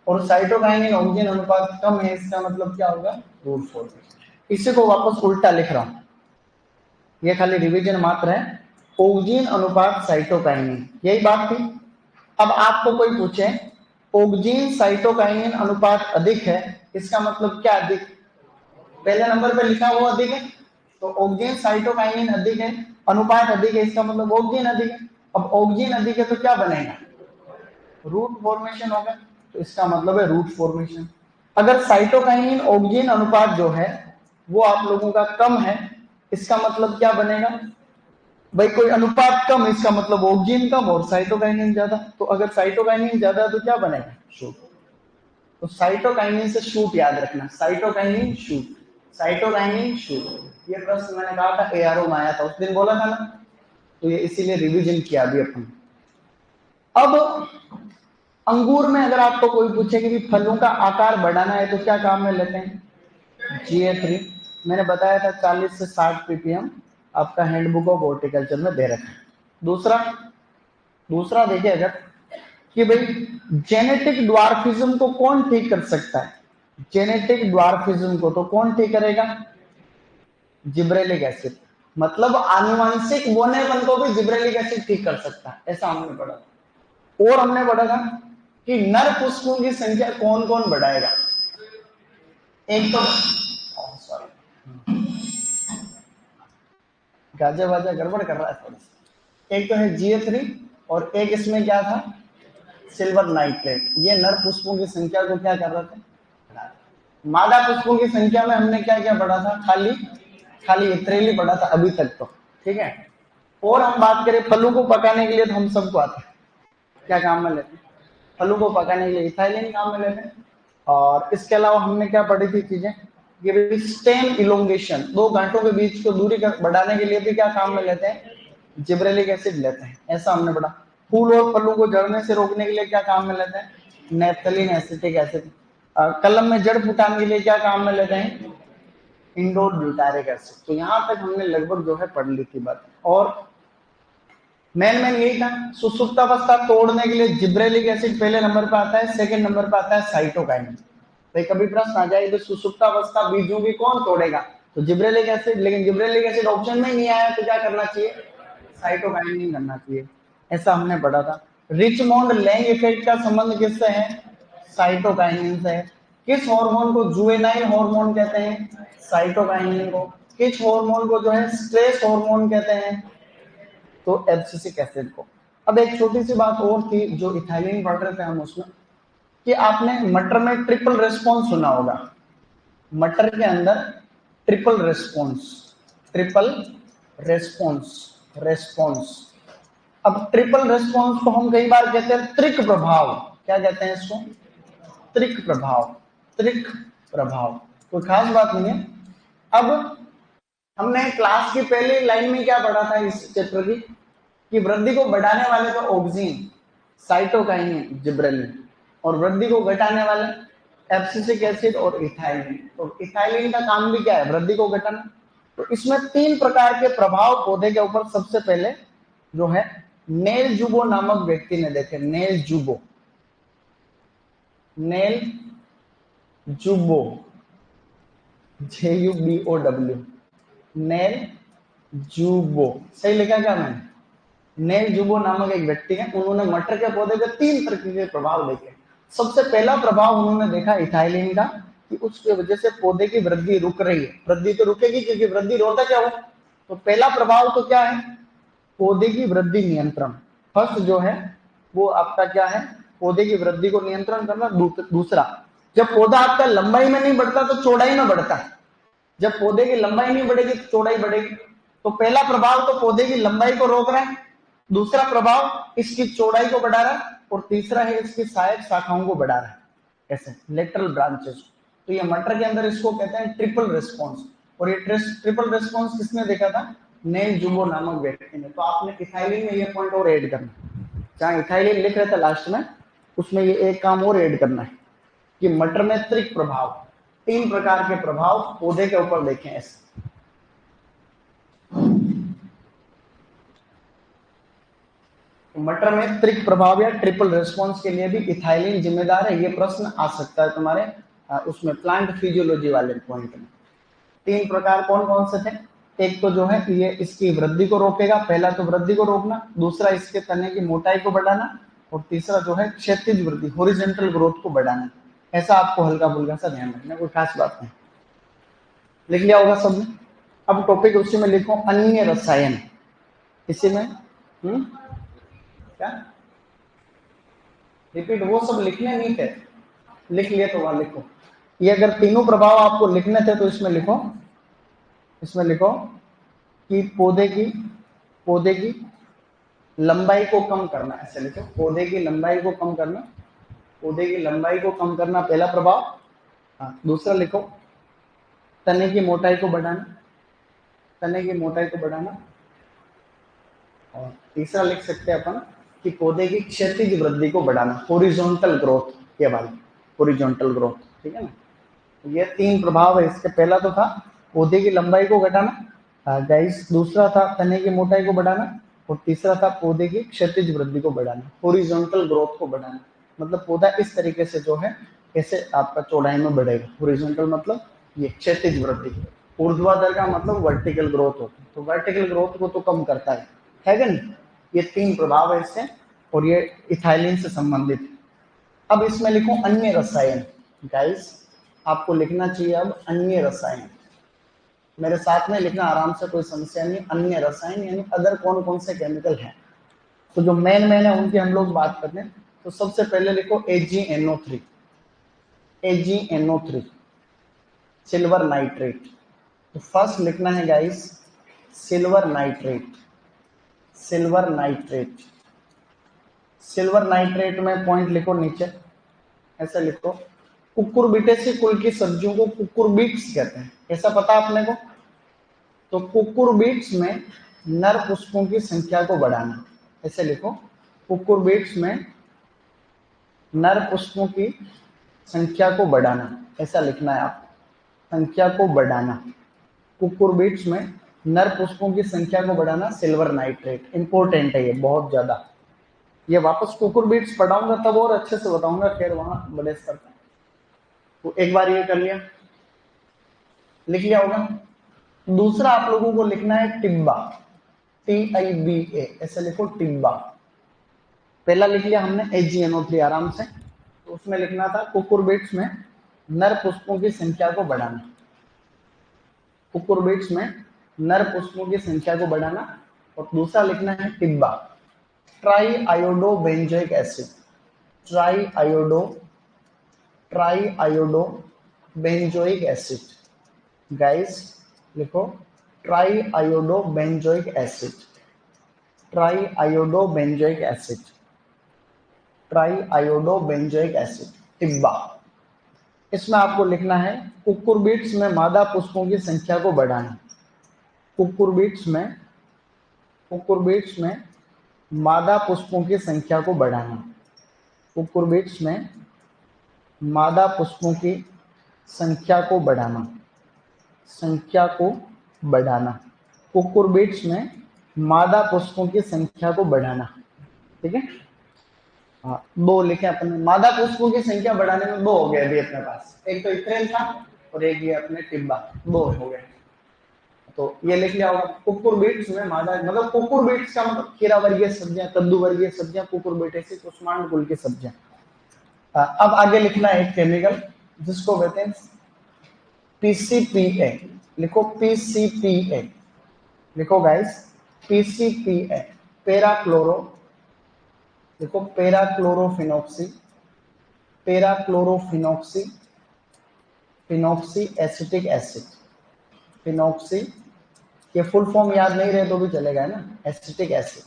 [SPEAKER 1] और साइटोकाइनिन ऑक्सिन अनुपात कम है, इसका मतलब क्या होगा, रूट फॉर्मेशन। इसी को वापस उल्टा लिख रहा हूं, ये खाली रिवीजन मात्र है। ऑक्सिन अनुपात साइटोकाइनिन, यही बात थी। अब आपको कोई पूछे ऑक्सिन साइटोकाइनिन अनुपात अधिक है, इसका मतलब क्या अधिक, पहले नंबर पे लिखा हुआ अधिक है, तो ऑक्सिन साइटोकाइनिन अधिक है, अनुपात अधिक है, इसका मतलब ऑक्सिन अधिक है। अब ऑक्सिन अधिक है तो क्या बनेगा, रूट फॉर्मेशन होगा, तो इसका मतलब है रूट फॉर्मेशन। अगर साइटोकाइनिन ऑक्सिन अनुपात जो है वो आप लोगों का कम है, इसका मतलब क्या बनेगा, भाई कोई अनुपात कम, इसका मतलब ऑक्सिन कम और साइटोकाइनिन ज्यादा। तो अगर साइटोकाइनिन ज्यादा तो क्या बनेगा, शूट। तो साइटोकाइनिन से शूट याद रखना, साइटोकाइनिन शूट, साइटोकाइनिन शूट। ये प्रश्न मैंने कहा था एआरओ में आया था, उस दिन बोला था ना, तो ये इसीलिए रिवीजन किया अभी अपन। अब अंगूर में अगर आपको कोई पूछे कि फलों का आकार बढ़ाना है तो क्या काम में लेते हैं, GA3। मैंने बताया था 40 से 60 ppm आपका हैंडबुक ऑफ हॉर्टिकल्चर में दे रखा है। दूसरा दूसरा देखिए, अगर कि भाई जेनेटिक ड्वार्फिज्म को कौन ठीक कर सकता है, जेनेटिक ड्वार्फिज्म को तो कौन ठीक करेगा, जिब्रेलिक एसिड। मतलब आनुवंशिक बोनेपन को भी जिब्रेलिक एसिड ठीक कर सकता है, ऐसा हमने पढ़ा। और हमने पढ़ा था कि नर पुष्पों की संख्या कौन कौन बढ़ाएगा। एक तो सॉरी, गाजा बाजा गड़बड़ कर रहा है थोड़ा सा। एक तो है GA3 और एक इसमें क्या था, सिल्वर नाइट्रेट। ये नर पुष्पों की संख्या को क्या कर रहा था, मादा पुष्पों की संख्या में हमने क्या क्या पढ़ा था, खाली खाली इथ्रेली पढ़ा था अभी तक तो, ठीक है। और हम बात करें फलों को पकाने के लिए, तो हम सबको आते हैं, क्या काम में लेते हैं, फलों को पकाने के लिए इथाइलिन काम में लेते हैं। और इसके अलावा हमने क्या पढ़ी थी चीजें, ये स्टेम इलोंगेशन, दो गांठों के बीच को दूरी बढ़ाने के लिए भी क्या काम में लेते हैं, जिब्रेलिक एसिड लेते हैं, ऐसा हमने पढ़ा। फूल और फलों को जड़ने से रोकने के लिए क्या काम में लेते हैं, नेफ्थलीन एसिटिक एसिड। कलम में जड़ फुटाने के लिए क्या काम में लेते हैं, इंडोर ब्यूटारिक एसिड। तो यहां तक हमने लगभग जो है पढ़ ली थी बात। और मेन यही था, सुसुप्तावस्था तोड़ने के लिए जिब्रेलिक एसिड पहले नंबर पर आता है, सेकंड नंबर पर आता है साइटोकाइनिन। भाई कभी प्रश्न आ जाए तो सुसुप्तावस्था बीजों की कौन तोड़ेगा, तो जिब्रेलिक एसिड। लेकिन जिब्रेलिक एसिड ऑप्शन में नहीं आया, तो क्या करना चाहिए, साइटोकाइनिन करना चाहिए, ऐसा हमने पढ़ा था। रिचमोंड लैंग इफेक्ट का संबंध किससे है, साइटोकाइनिन से है। किस हार्मोन को जुवेनाइल हार्मोन कहते हैं, साइटोकाइनिन को। किस हार्मोन को जो है स्ट्रेस हार्मोन कहते हैं, तो एब्सिसिक एसिड को। अब एक छोटी सी बात और थी जो इथाइलिन पढ़ रहे थे हम उसमें, कि आपने मटर में ट्रिपल रेस्पॉन्स सुना होगा। मटर के अंदर triple response, triple response, response. अब ट्रिपल रेस्पॉन्स को हम कई बार कहते हैं त्रिक प्रभाव, क्या कहते हैं इसको, त्रिक प्रभाव, त्रिक प्रभाव। कोई खास बात नहीं है। अब हमने क्लास की पहली लाइन में क्या पढ़ा था इस चैप्टर की, कि वृद्धि को बढ़ाने वाले तो ऑक्सिन, साइटोकाइनिन, जिब्रेलिन, और वृद्धि को घटाने वाले एब्सिसिक एसिड और इथाइलिन। तो इथाइलिन का काम भी क्या है, वृद्धि को घटाना। तो इसमें 3 प्रकार के प्रभाव पौधे के ऊपर सबसे पहले जो है नेल जुबो नामक व्यक्ति ने देखे, नेल जुबो, नेल जुबो, JUBOW, नेल जुबो, सही लिखा क्या मैंने? नेल जुबो नामक एक व्यक्ति है, उन्होंने मटर के पौधे पे 3 तरह के प्रभाव देखे। सबसे पहला प्रभाव उन्होंने देखा इथाइलिन का, कि उसकी वजह से पौधे की वृद्धि रुक रही है। वृद्धि तो रुकेगी क्योंकि वृद्धि रोधक है वो। तो पहला प्रभाव तो क्या है? पौधे की वृद्धि नियंत्रण। फर्स्ट जो है वो आपका क्या है? पौधे की वृद्धि को नियंत्रण करना। दूसरा, जब पौधा आपका लंबाई में नहीं बढ़ता तो चौड़ाई में बढ़ता है। जब पौधे की लंबाई नहीं बढ़ेगी तो चौड़ाई बढ़ेगी। तो पहला प्रभाव तो पौधे की लंबाई को रोक रहा है, दूसरा प्रभाव इसकी चौड़ाई को बढ़ा रहा है, और तीसरा है इसकी सहायक शाखाओं को बढ़ा रहा है, ऐसे लेटरल ब्रांचेस। तो ये मटर के अंदर इसको कहते हैं ट्रिपल रिस्पॉन्स। और ये ट्रिपल रिस्पॉन्स किसने देखा था? नेल जुबो नामक व्यक्ति ने। तो आपने इथाइलिन में ये पॉइंट और ऐड करना, जहां इथाइलिन लिख रहे थे लास्ट में, उसमें ये एक काम और ऐड करना है कि मटर में त्रिक प्रभाव, 3 प्रकार के प्रभाव पौधे के ऊपर देखें ऐसे। मटर में त्रिक प्रभाव या ट्रिपल रिस्पॉन्स के लिए भी इथाइलिन जिम्मेदार है। ये प्रश्न आ सकता है तुम्हारे उसमें प्लांट फिजियोलॉजी वाले पॉइंट में। 3 प्रकार कौन कौन से थे? एक तो जो है ये इसकी वृद्धि को रोकेगा, पहला तो वृद्धि को रोकना, दूसरा इसके तने की मोटाई को बढ़ाना, और तीसरा जो है क्षैतिज वृद्धि, हॉरिजॉन्टल ग्रोथ को बढ़ाना। ऐसा आपको हल्का फुल्का सा ध्यान रखना, कोई खास बात नहीं। लिख लिया होगा सबने? अब टॉपिक उसी में लिखो, अन्य रसायन। इसी में क्या रिपीट, वो सब लिखने नहीं थे, लिख लिए तो वहां लिखो। ये अगर तीनों प्रभाव आपको लिखने थे तो इसमें लिखो, इसमें लिखो कि पौधे की लंबाई को कम करना, ऐसे लिखो, पौधे की लंबाई को कम करना, पौधे की लंबाई को कम करना पहला प्रभाव। हाँ, दूसरा लिखो तने की मोटाई को बढ़ाना, तने की मोटाई को बढ़ाना, और तीसरा लिख सकते हैं अपन कि पौधे की क्षैतिज वृद्धि को बढ़ाना, हॉरिजॉन्टल ग्रोथ के बाद, हॉरिजॉन्टल ग्रोथ, ठीक है ना। ये 3 प्रभाव है इसके। पहला तो था पौधे की लंबाई को घटाना गाइस, दूसरा था तने की मोटाई को बढ़ाना, और तीसरा था पौधे की क्षैतिज वृद्धि को बढ़ाना, हॉरिजॉन्टल ग्रोथ को बढ़ाना। मतलब पौधा इस तरीके से जो है ऐसे आपका चौड़ाई में बढ़ेगा। हॉरिजॉन्टल मतलब ये क्षैतिज वृद्धि, ऊर्ध्वाधर का मतलब वर्टिकल ग्रोथ होता है, तो वर्टिकल ग्रोथ को तो कम करता है कि नहीं। ये 3 प्रभाव है इससे, और ये इथाइलिन से संबंधित है। अब इसमें लिखो अन्य रसायन। गाइस आपको लिखना चाहिए अब अन्य रसायन, मेरे साथ में लिखना आराम से, कोई समस्या नहीं। अन्य रसायन यानी अदर कौन कौन से केमिकल हैं। तो जो मेन है उनकी हम लोग बात करते हैं। तो सबसे पहले लिखो AgNO3, AgNO3 सिल्वर नाइट्रेट। तो फर्स्ट लिखना है guys silver nitrate, silver nitrate. Silver nitrate में पॉइंट लिखो नीचे, ऐसे लिखो, कुकुरबिटेसी कुल की सब्जियों को कुकुरबिट्स कहते हैं, ऐसा पता आपने को। तो कुकुरबिट्स में नर पुष्पों की संख्या को बढ़ाना, ऐसे लिखो, कुकुरबिट्स में नर पुष्पों की संख्या को बढ़ाना, ऐसा लिखना है आपको, संख्या को बढ़ाना। कुकुरबिट्स में नर पुष्पों की संख्या को बढ़ाना, सिल्वर नाइट्रेट। इंपॉर्टेंट है ये बहुत ज्यादा। ये वापस कुकुरबिट्स पढ़ाऊंगा तब और अच्छे से बताऊंगा, खैर वहां बड़े स्तर पर। तो एक बार ये कर लिया, लिख लिया होगा। दूसरा आप लोगों को लिखना है टिब्बा, TIBA, ऐसे लिखो टिब्बा। पहला लिख लिया हमने AgNO3 आराम से, तो उसमें लिखना था कुकुरबिट्स में नर पुष्पों की संख्या को बढ़ाना, कुकुरबिट्स में नर पुष्पों की संख्या को बढ़ाना। और दूसरा लिखना है TIBA, tri iodo benzoic acid, tri iodo benzoic acid. Guys लिखो tri iodo benzoic acid, tri iodo benzoic acid, tri iodo benzoic acid, TIBA. इसमें आपको लिखना है कुकुरबिट्स में मादा पुष्पों की संख्या को बढ़ाना, कुकुरबिट्स में मादा पुष्पों की संख्या को बढ़ाना, कुकुरबिट्स में मादा पुष्पों की संख्या को बढ़ाना, संख्या को बढ़ाना, कुकुरबिट्स में मादा पुष्पों की संख्या को बढ़ाना, ठीक है। हाँ, 2 लिखे अपने, मादा पुष्पों की संख्या बढ़ाने में 2 हो गए अभी अपने पास, एक तो इथ्रेल था और एक ये अपने टिब्बा, 2 हो गए। तो ये लिख लिया होगा। कुकुरबिट्स में मादा, मतलब कुकुरबिट्स का मतलब खीरा वर्गीय सब्जियां, कद्दू वर्गीय सब्जियां, कुकुरबिटेसी कुष्मांड कुल की सब्जियां। अब आगे लिखना है एक केमिकल जिसको कहते हैं पीसीपीए। लिखो पीसीपीए, लिखो गाइस पीसीपीए, पैराक्लोरो, देखो parachlorophenoxy, parachlorophenoxy, phenoxy acetic acid, phenoxy, ये फुल फॉर्म याद नहीं रहे तो भी चलेगा ना, acetic acid,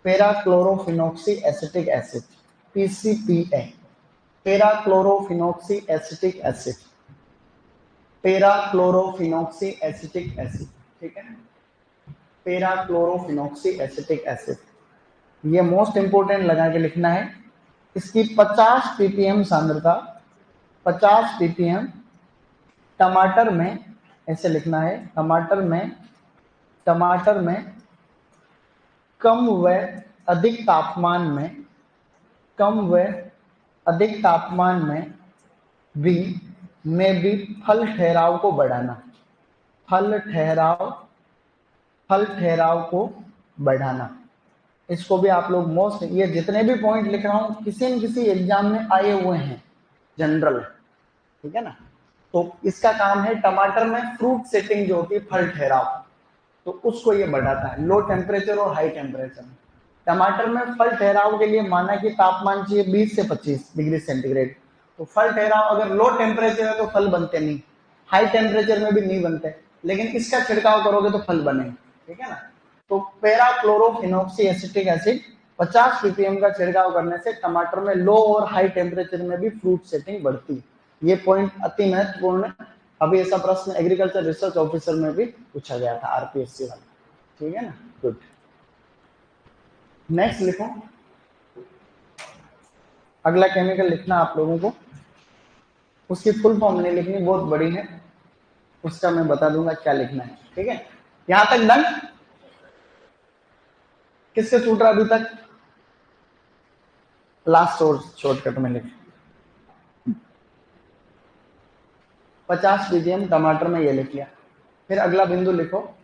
[SPEAKER 1] parachlorophenoxy acetic acid, PCPA, parachlorophenoxy acetic acid, parachlorophenoxy acetic acid, ठीक है, पैराक्लोरोफिनॉक्सी एसिटिक एसिड। ये मोस्ट इंपोर्टेंट लगा के लिखना है। इसकी 50 ppm सांद्रता, 50 ppm टमाटर में, ऐसे लिखना है, टमाटर में कम व अधिक तापमान में, कम व अधिक तापमान भी फल ठहराव को बढ़ाना, फल ठहराव को बढ़ाना। इसको भी आप लोग मोस्ट, ये जितने भी पॉइंट लिख रहा हूं किसी न किसी एग्जाम में आए हुए हैं, जनरल, ठीक है ना। तो इसका काम है टमाटर में फ्रूट सेटिंग जो होती है, फल ठहराव, तो उसको ये बढ़ाता है लो टेम्परेचर और हाई टेम्परेचर में। टमाटर में फल ठहराव के लिए माना कि तापमान चाहिए 20 से 25 डिग्री सेंटीग्रेड। तो फल ठहराव अगर लो टेम्परेचर है तो फल बनते नहीं, हाई टेम्परेचर में भी नहीं बनते, लेकिन इसका छिड़काव करोगे तो फल बनेंगे, ठीक है ना। तो पैराक्लोरोफिनॉक्सी एसिटिक एसिड 50 ppm का छिड़काव करने से टमाटर में लो और हाई टेम्परेचर में भी फ्रूट सेटिंग बढ़ती है। ये पॉइंट अति महत्वपूर्ण है। अभी ऐसा प्रश्न एग्रीकल्चर रिसर्च ऑफिसर में भी पूछा गया था, आरपीएससी वाला, ठीक है ना। गुड, नेक्स्ट लिखो। अगला केमिकल लिखना आप लोगों को, उसकी फुल फॉर्म नहीं लिखनी, बहुत बड़ी है, उसका मैं बता दूंगा क्या लिखना है, ठीक है। यहां तक डन? किससे छूट रहा अभी तक? लास्ट और शॉर्टकट में लिख, 50 ppm टमाटर में ये लिख लिया। फिर अगला बिंदु लिखो,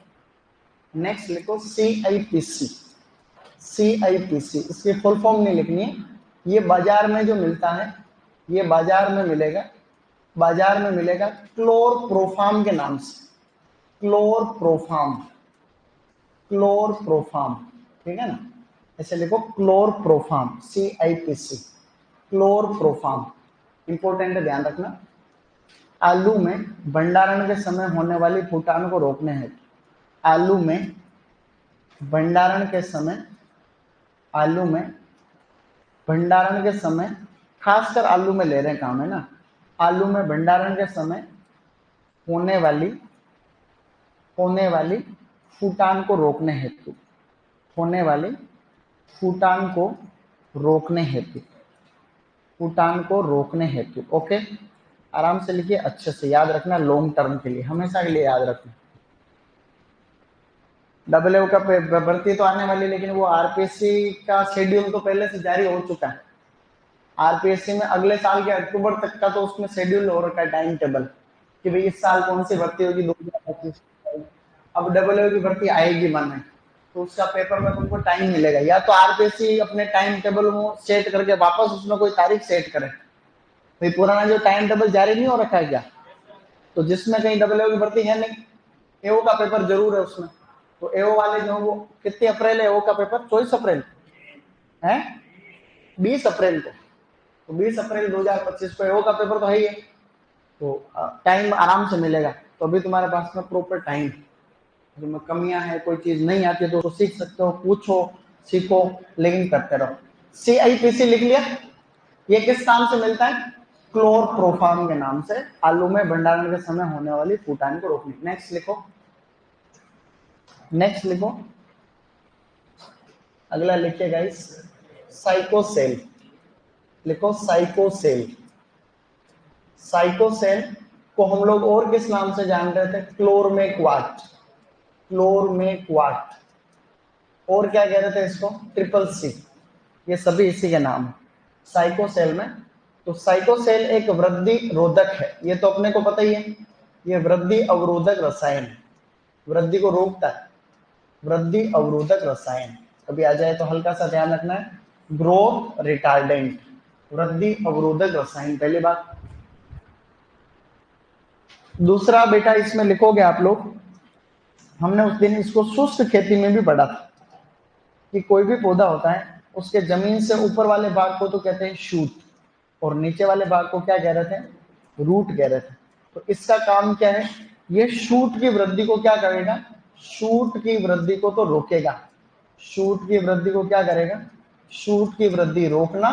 [SPEAKER 1] नेक्स्ट लिखो CIPC, CIPC, इसकी फुल फॉर्म नहीं लिखनी है, ये बाजार में जो मिलता है, ये बाजार में मिलेगा, बाजार में मिलेगा क्लोरप्रोफाम के नाम से, क्लोरप्रोफाम, क्लोरप्रोफाम, ठीक है ना, ऐसे लिखो क्लोरप्रोफाम, CIPC, क्लोरप्रोफाम, इंपॉर्टेंट है, ध्यान रखना। आलू में भंडारण के समय होने वाली फूटान को रोकने हेतु, आलू में भंडारण के समय, आलू में भंडारण के समय, खासकर आलू में ले रहे हैं काम, है ना, आलू में भंडारण के समय होने वाली फूटान को रोकने हेतु, होने वाली फूटान को रोकने हेतु, फूटान को रोकने हेतु, ओके। आराम से लिखिए, अच्छे से याद रखना, लॉन्ग टर्म के लिए, हमेशा के लिए याद रखना। डब्ल्यू का भर्ती तो आने वाली, लेकिन वो आरपीएससी का शेड्यूल तो पहले से जारी हो चुका है। आरपीएससी में अगले साल के अक्टूबर तक का तो उसमें शेड्यूल हो रखा है, टाइम टेबल, कि भाई इस साल कौन सी भर्ती होगी, 2025। अब डब्ल्यू की भर्ती आएगी मन में, तो उसका पेपर में तुमको टाइम मिलेगा, या तो आरपीएससी अपने टाइम टेबल को सेट करके वापस उसमें कोई तारीख सेट करे। भाई पुराना जो टाइम टेबल जारी नहीं हो रखा है क्या, तो जिसमें कहीं डब्ल्यू की भर्ती है नहीं, एओ का पेपर जरूर है उसमें, तो एओ वाले जो वो कितनी अप्रैल है एओ का पेपर, 24 अप्रैल है, 20 अप्रैल को, तो 20 अप्रैल 2025 को एओ का पेपर तो है ही है, तो टाइम आराम से मिलेगा। तो अभी तुम्हारे पास में प्रॉपर टाइम, जिसमें कमियां है, कोई चीज नहीं आती है तो सीख सकते हो, पूछो, सीखो, लेकिन करते रहो। CIPC लिख लिया, ये किस नाम से मिलता है? क्लोरप्रोफाम के नाम से, आलू में भंडारण के समय होने वाली फूटान को रोकने। नेक्स्ट लिखो, नेक्स्ट लिखो, अगला लिखिए गाइस, साइकोसेल, लिखो साइकोसेल। साइकोसेल को हम लोग और किस नाम से जान रहे थे? क्लोरमेक्वाट, क्लोरमेक्वाट, और क्या कह रहे थे इसको? ट्रिपल सी, ये सभी इसी के नाम है साइकोसेल में। तो साइकोसेल एक वृद्धि रोधक है, ये तो अपने को पता ही है, ये वृद्धि अवरोधक रसायन है, वृद्धि को रोकता है, वृद्धि अवरोधक रसायन। कभी आ जाए तो हल्का सा ध्यान रखना है, ग्रोथ रिटार्डेंट, वृद्धि अवरोधक रसायन, पहली बात। दूसरा बेटा इसमें लिखोगे आप लोग, हमने उस दिन इसको शुष्क खेती में भी पढ़ा था कि कोई भी पौधा होता है उसके जमीन से ऊपर वाले भाग को तो कहते हैं शूट, और नीचे वाले भाग को क्या कह रहे थे, रूट कह रहे थे। तो इसका काम क्या है, ये शूट की वृद्धि को क्या करेगा, शूट की वृद्धि को तो रोकेगा, शूट की वृद्धि को क्या करेगा, शूट की वृद्धि रोकना,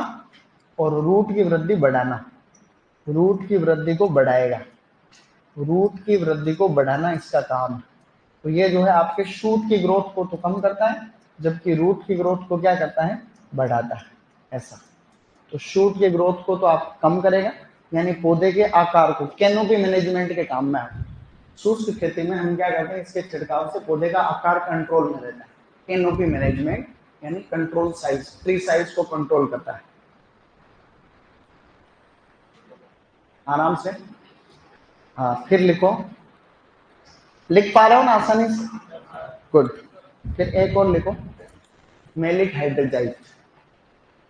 [SPEAKER 1] और रूट की वृद्धि बढ़ाना, रूट की वृद्धि को बढ़ाएगा, रूट की वृद्धि को बढ़ाना इसका काम है। तो ये जो है आपके शूट की ग्रोथ को तो कम करता है, जबकि रूट की ग्रोथ को क्या करता है, बढ़ाता है, ऐसा। तो शूट के ग्रोथ को तो आप कम करेगा, यानी पौधे के आकार को, कैनोपी मैनेजमेंट के काम में आता है। शुष्क खेती में हम क्या करते हैं, इसके छिड़काव से पौधे का आकार कंट्रोल में रहता है, कैनोपी मैनेजमेंट यानी कंट्रोल साइज, ट्री साइज को कंट्रोल करता है। आराम से, हाँ फिर लिखो, लिख पा रहे हो ना आसानी से, गुड। फिर एक और लिखो, मेलिक हाइड्रोजाइट,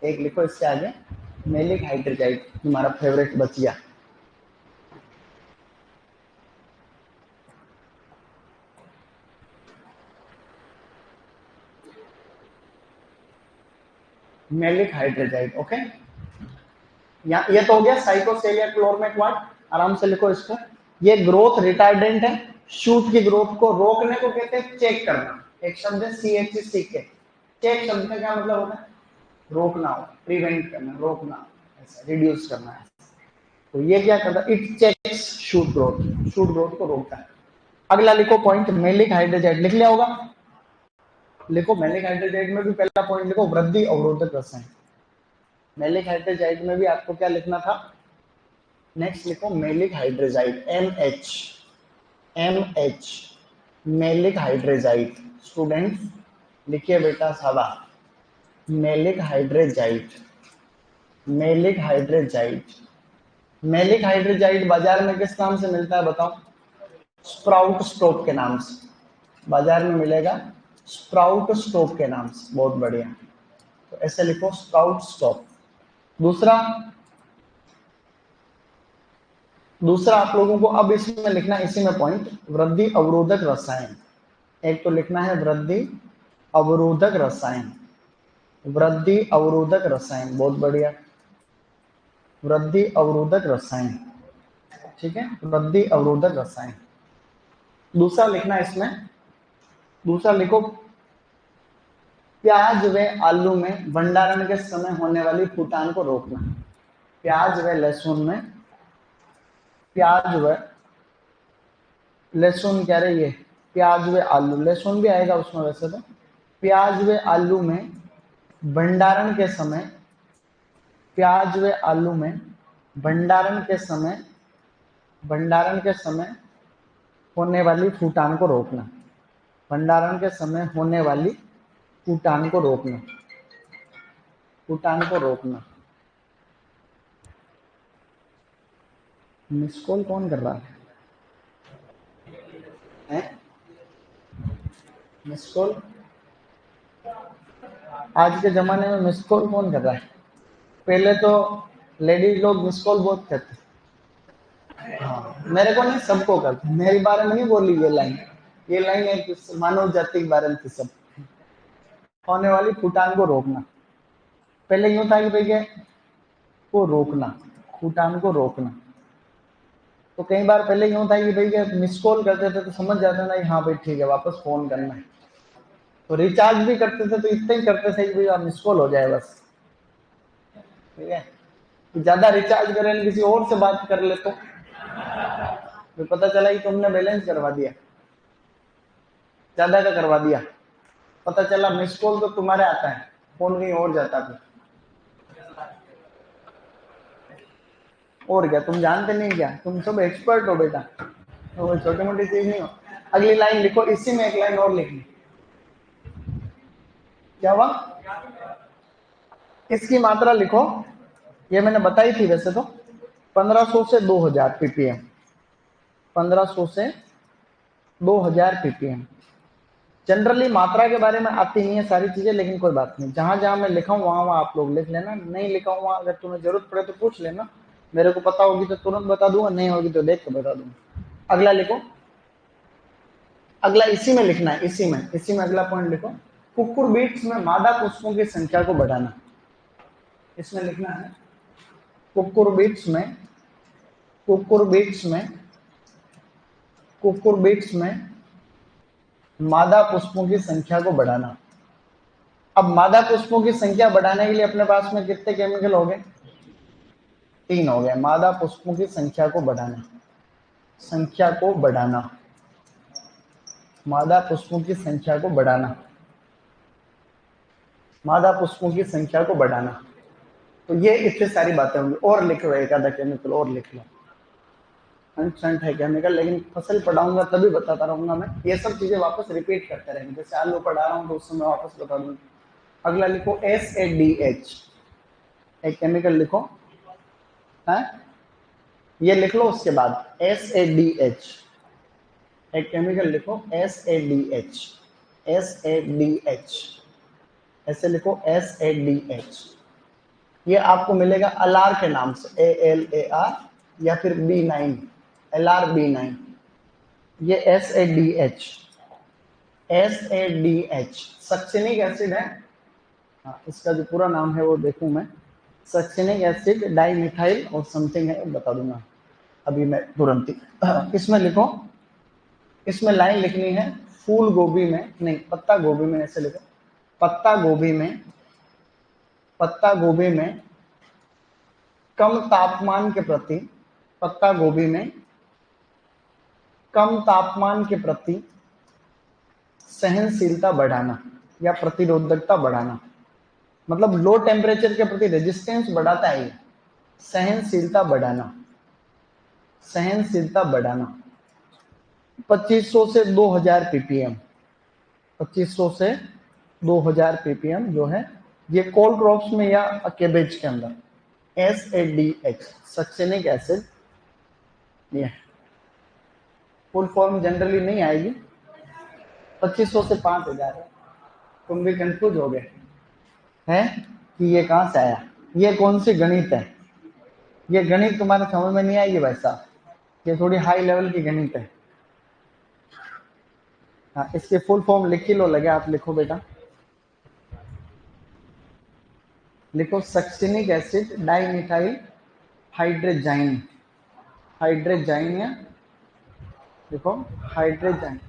[SPEAKER 1] एक लिखो इसके आगे, मेलिक हाइड्रोजाइट, तुम्हारा फेवरेट बचिया। Maleic hydrazide, okay. ये तो हो गया साइकोसेलिया क्लोरमेट वाट, आराम से लिखो इसको। ये ग्रोथ रिटार्डेंट है, शूट की ग्रोथ को रोकने को कहते हैं चेक करना, एक शब्द है CHCK, चेक शब्द का क्या मतलब होता है, रोकना हो, प्रिवेंट करना, रोकना, ऐसा रिड्यूस करना है। तो ये क्या करता है, it checks shoot growth, shoot growth को रोकता है। अगला लिखो पॉइंट, मेलिक हाइड्रोजाइट, लिख लिया होगा, लिखो मेलिक हाइड्रोजाइट में भी पहला पॉइंट लिखो, वृद्धि अवरोधक रसायन। मेलिक हाइड्रोजाइट में भी आपको क्या लिखना था, नेक्स्ट लिखो maleic hydrazide, MH, MH, maleic hydrazide. Student लिखिए बेटा साबा, maleic hydrazide, maleic hydrazide. Maleic hydrazide बाजार में किस नाम से मिलता है बताओ, स्प्राउट स्टॉप के नाम से, बाजार में मिलेगा स्प्राउट स्टॉप के नाम से, बहुत बढ़िया। तो ऐसे लिखो स्प्राउट स्टॉप। दूसरा, दूसरा आप लोगों को अब इसमें लिखना है, इसी में पॉइंट, वृद्धि अवरोधक रसायन। एक तो लिखना है वृद्धि अवरोधक रसायन, वृद्धि अवरोधक रसायन, बहुत बढ़िया, वृद्धि अवरोधक रसायन, ठीक है, वृद्धि अवरोधक रसायन। दूसरा लिखना है इसमें, दूसरा लिखो, प्याज व आलू में भंडारण के समय होने वाली फूटान को रोकना। प्याज व लहसुन में, प्याज व लहसुन कह रही है, प्याज व आलू, लहसुन भी आएगा उसमें वैसे तो, प्याज व आलू में भंडारण के समय, प्याज व आलू में भंडारण के समय, भंडारण के समय होने वाली फूटान को रोकना, भंडारण के समय होने वाली फूटान को रोकना, फूटान को रोकना। मिस कॉल कौन कर रहा है? मिस कॉल, आज के जमाने में मिस कॉल कौन कर रहा है? पहले तो लेडीज लोग मिस कॉल बहुत करते, हाँ मेरे को नहीं, सबको करते, मेरे बारे में नहीं बोली ये लाइन, ये लाइन एक मानव जाति के बारे में थी। सब होने वाली फूटान को रोकना, पहले यूं था कि भैया को रोकना, फूटान को रोकना। तो कई बार पहले यूं था कि भैया मिस कॉल करते थे तो समझ जाते ना, हाँ भाई ठीक है वापस फोन करना है। तो रिचार्ज भी करते थे तो इतना ही करते थे कि भैया मिस कॉल हो जाए बस, ठीक है। ज्यादा रिचार्ज करें, किसी और से बात कर ले तो पता चला कि तुमने बैलेंस करवा दिया, ज्यादा का करवा दिया, पता चला मिस कॉल तो तुम्हारे आता है, फोन कहीं और जाता फिर। और क्या, तुम जानते नहीं क्या, तुम सब एक्सपर्ट हो बेटा, तो छोटी मोटी चीज नहीं हो। अगली लाइन लिखो, इसी में एक लाइन और लिखनी, क्या हुआ, इसकी मात्रा लिखो, ये मैंने बताई थी वैसे तो, 1500 से 2000 ppm, 1500 से 2000 ppm। जनरली मात्रा के बारे में आती नहीं है सारी चीजें, लेकिन कोई बात नहीं, जहां जहां मैं लिखा हूं वहां आप लोग लिख लेना, नहीं लिखा हूं वहां अगर तुम्हें जरूरत पड़े तो पूछ लेना, मेरे को पता होगी तो तुरंत बता दूंगा, नहीं होगी तो देख के बता दूंगा। अगला लिखो, अगला इसी में लिखना है, इसी में अगला पॉइंट लिखो, कुकुरबीट्स में मादा पुष्पों की संख्या को बढ़ाना। इसमें लिखना है कुकुरबीट्स में मादा पुष्पों की संख्या को बढ़ाना। अब मादा पुष्पों की संख्या बढ़ाने के लिए अपने पास में कितने केमिकल हो गए? 3 हो गए। मादा पुष्पों की संख्या को बढ़ाना, मादा पुष्पों की संख्या को बढ़ाना, मादा पुष्पों की संख्या को बढ़ाना। तो ये इतनी सारी बातें होंगी। और लिख लो एक आधा केमिकल और लिख लो, कंस्टेंट है केमिकल, लेकिन फसल पढ़ाऊंगा तभी बताता रहूंगा मैं, ये सब चीजें वापस रिपीट करते रहेंगे, जैसे आलू पढ़ा रहा हूँ तो उस समय वापस बता दूंगा। अगला लिखो SADH, एक केमिकल लिखो है, ये लिख लो। उसके बाद SADH, एक केमिकल लिखो SADH, ऐसे लिखो SADH। ये आपको मिलेगा अलार के नाम से, ALAR या फिर B9, LRB9। ये SADH सक्सिनिक एसिड है। हाँ, इसका जो पूरा नाम है वो देखूं मैं, सक्सिनिक एसिड डाइमिथाइल और समथिंग है, बता दूंगा अभी मैं तुरंत ही। इसमें लिखो, इसमें लाइन लिखनी है, फूल गोभी में नहीं, पत्ता गोभी में, ऐसे लिखो, पत्ता गोभी में कम तापमान के प्रति, पत्ता गोभी में कम तापमान के प्रति सहनशीलता बढ़ाना या प्रतिरोधकता बढ़ाना, मतलब लो टेम्परेचर के प्रति रेजिस्टेंस बढ़ाता है ये, सहनशीलता बढ़ाना 2500 से 2000 ppm, 2500 से 2000 ppm जो है ये कोल क्रॉप्स में या केबेज के अंदर। SADH सक्सेनिक एसिड, ये फुल फॉर्म जनरली नहीं आएगी, 2500 से 5000 है। तुम भी कंफ्यूज हो गए हैं कि ये कहां से आया, ये कौन सी गणित है, ये गणित तुम्हारे समझ में नहीं आएगी भाई साहब, ये थोड़ी हाई लेवल की गणित है। हाँ, इसके फुल फॉर्म लिख ही लो, लगे आप लिखो बेटा, लिखो सक्सिनिक एसिड डाइमिथाइल हाइड्रोजाइन, या लिखो हाइड्रोजाइन,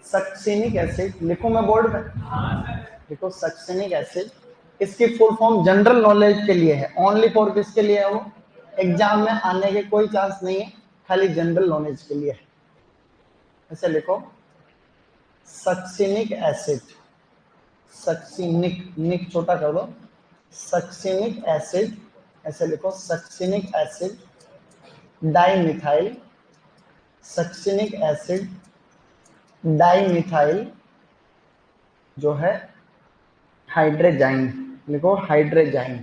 [SPEAKER 1] सक्सिनिक एसिड लिखो, मैं बोर्ड में लिखो सक्सिनिक एसिड। इसकी फुल फॉर्म जनरल नॉलेज के लिए है, ओनली फॉर किसके लिए है वो, एग्जाम में आने के कोई चांस नहीं है, खाली जनरल नॉलेज के लिए है। ऐसे लिखो सक्सिनिक एसिड, सक्सिनिक, निक छोटा कर दो, सक्सिनिक एसिड, ऐसे लिखो succinic acid dimethyl, succinic acid dimethyl जो है हाइड्रोजाइन, लिखो हाइड्रोजाइन,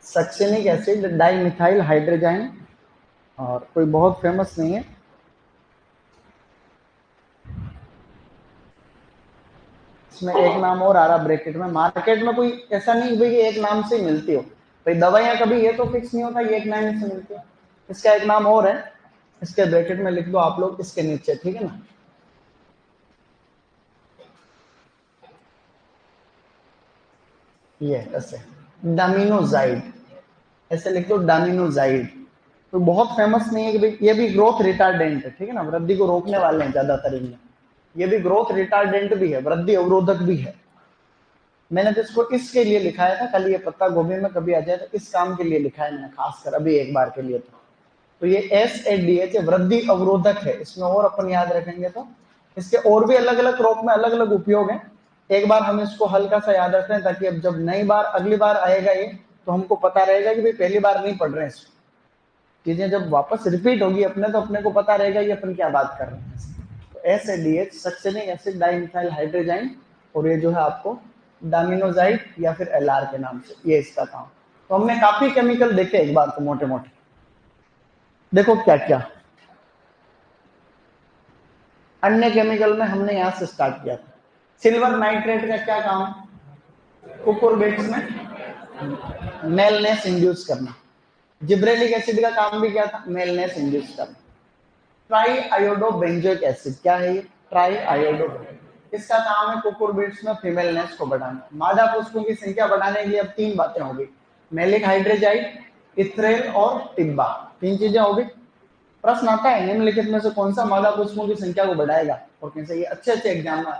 [SPEAKER 1] सक्सिनिक एसिड डाइमिथाइल हाइड्रोजाइन, और कोई बहुत फेमस नहीं है। इसमें एक नाम और आ रहा ब्रैकेट में, मार्केट में कोई ऐसा नहीं भाई एक नाम से मिलती हो भाई, दवाइयां कभी ये तो फिक्स नहीं होता ये एक नाम से मिलती है, इसका एक नाम और है, इसके ब्रैकेट में लिख दो आप लोग इसके नीचे, ठीक है ना। ये ऐसे डामिनोजाइड, ऐसे लिख दो डामिनोजाइड। तो बहुत फेमस नहीं है कि भाई ये भी ग्रोथ रिटार्डेंट है, ठीक है ना, वृद्धि को रोकने वाले हैं ज्यादातर इनमें, ये भी ग्रोथ रिटार्डेंट भी है, वृद्धि अवरोधक भी है। मैंने तो इसको इसके लिए लिखाया था, कल ये पत्ता गोभी में कभी आ जाए तो इस काम के लिए लिखा है मैंने, खासकर अभी एक बार के लिए। तो ये SADH वृद्धि अवरोधक है, इसमें और अपन याद रखेंगे तो इसके और भी अलग अलग क्रॉप में अलग अलग उपयोग है। एक बार हम इसको हल्का सा याद रखते हैं ताकि अब जब नई बार अगली बार आएगा ये तो हमको पता रहेगा कि भाई पहली बार नहीं पढ़ रहे हैं, चीजें जब वापस रिपीट होगी अपने तो अपने को पता रहेगा कि अपन क्या बात कर रहे हैं। तो SADH सक्सिनिक एसिड डाइमिथाइल हाइड्रोजाइन, और ये जो है आपको डामिनोजाइड या फिर LR के नाम से, ये इसका काम। तो हमने काफी केमिकल देखे एक बार तो मोटे मोटे, देखो क्या क्या अन्य केमिकल में हमने यहां से स्टार्ट किया था। सिल्वर नाइट्रेट का क्या काम? कुकुरबिट्स में मेलनेस इंड्यूस करना। जिब्रेलिक एसिड का काम भी क्या था? मेलनेस इंड्यूस करना। ट्राई आयोडो बेंजोइक एसिड क्या है ये? ट्राई आयोडो, इसका काम है कुकुरबिट्स में फीमेलनेस को बढ़ाना। मादा पुष्पों की संख्या बढ़ाने के लिए अब तीन बातें होगी, मेलिक हाइड्रोजाइड, इथ्रेल और टिब्बा, तीन चीजें होगी। प्रश्न आता है निम्नलिखित में से कौन सा मादा पुष्पों की संख्या को बढ़ाएगा? और कैसे? ये अच्छे अच्छे एग्जाम में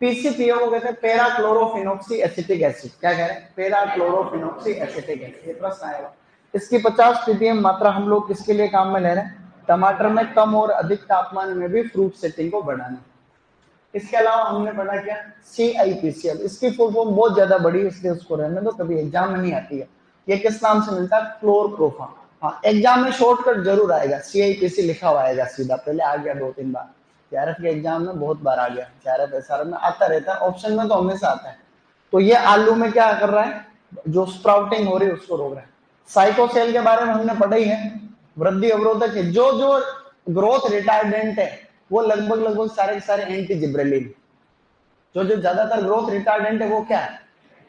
[SPEAKER 1] पीसीपीओ को कहते हैं पैरा क्लोरोफिनॉक्सी एसिटिक एसिड। क्या कह रहे हैं? Para chlorophenoxy acetic acid. ये प्रश्न आएगा। इसकी 50 ppm मात्रा हम लोग किसके लिए काम में ले रहे हैं? टमाटर में कम और अधिक तापमान में भी फ्रूट सेटिंग को बढ़ाना। इसके अलावा हमने पढ़ा क्या? CIPCL। इसकी फुल फॉर्म बहुत ज्यादा बड़ी है इसलिए उसको रहने दो, कभी एग्जाम में नहीं आती है। ये किस नाम से मिलता है? क्लोरप्रोफा। हाँ, एग्जाम में शॉर्टकट जरूर आएगा, CIPC लिखा हुआ आएगा सीधा, पहले आ गया 2-3 बार। CRF के एग्जाम में बहुत बार आ गया, CRF SRF में आता रहता है, ऑप्शन में तो हमेशा आता है। तो ये आलू में क्या कर रहा है? जो स्प्राउटिंग हो रही है उसको रोक रहा है। साइकोसेल के बारे में हमने पढ़ा ही है, वृद्धि अवरोधक है। जो जो ग्रोथ रिटार्डेंट है वो लगभग लगभग सारे के सारे एंटी जिब्रेलिन। जो जो ज्यादातर ग्रोथ रिटार्डेंट है वो क्या है?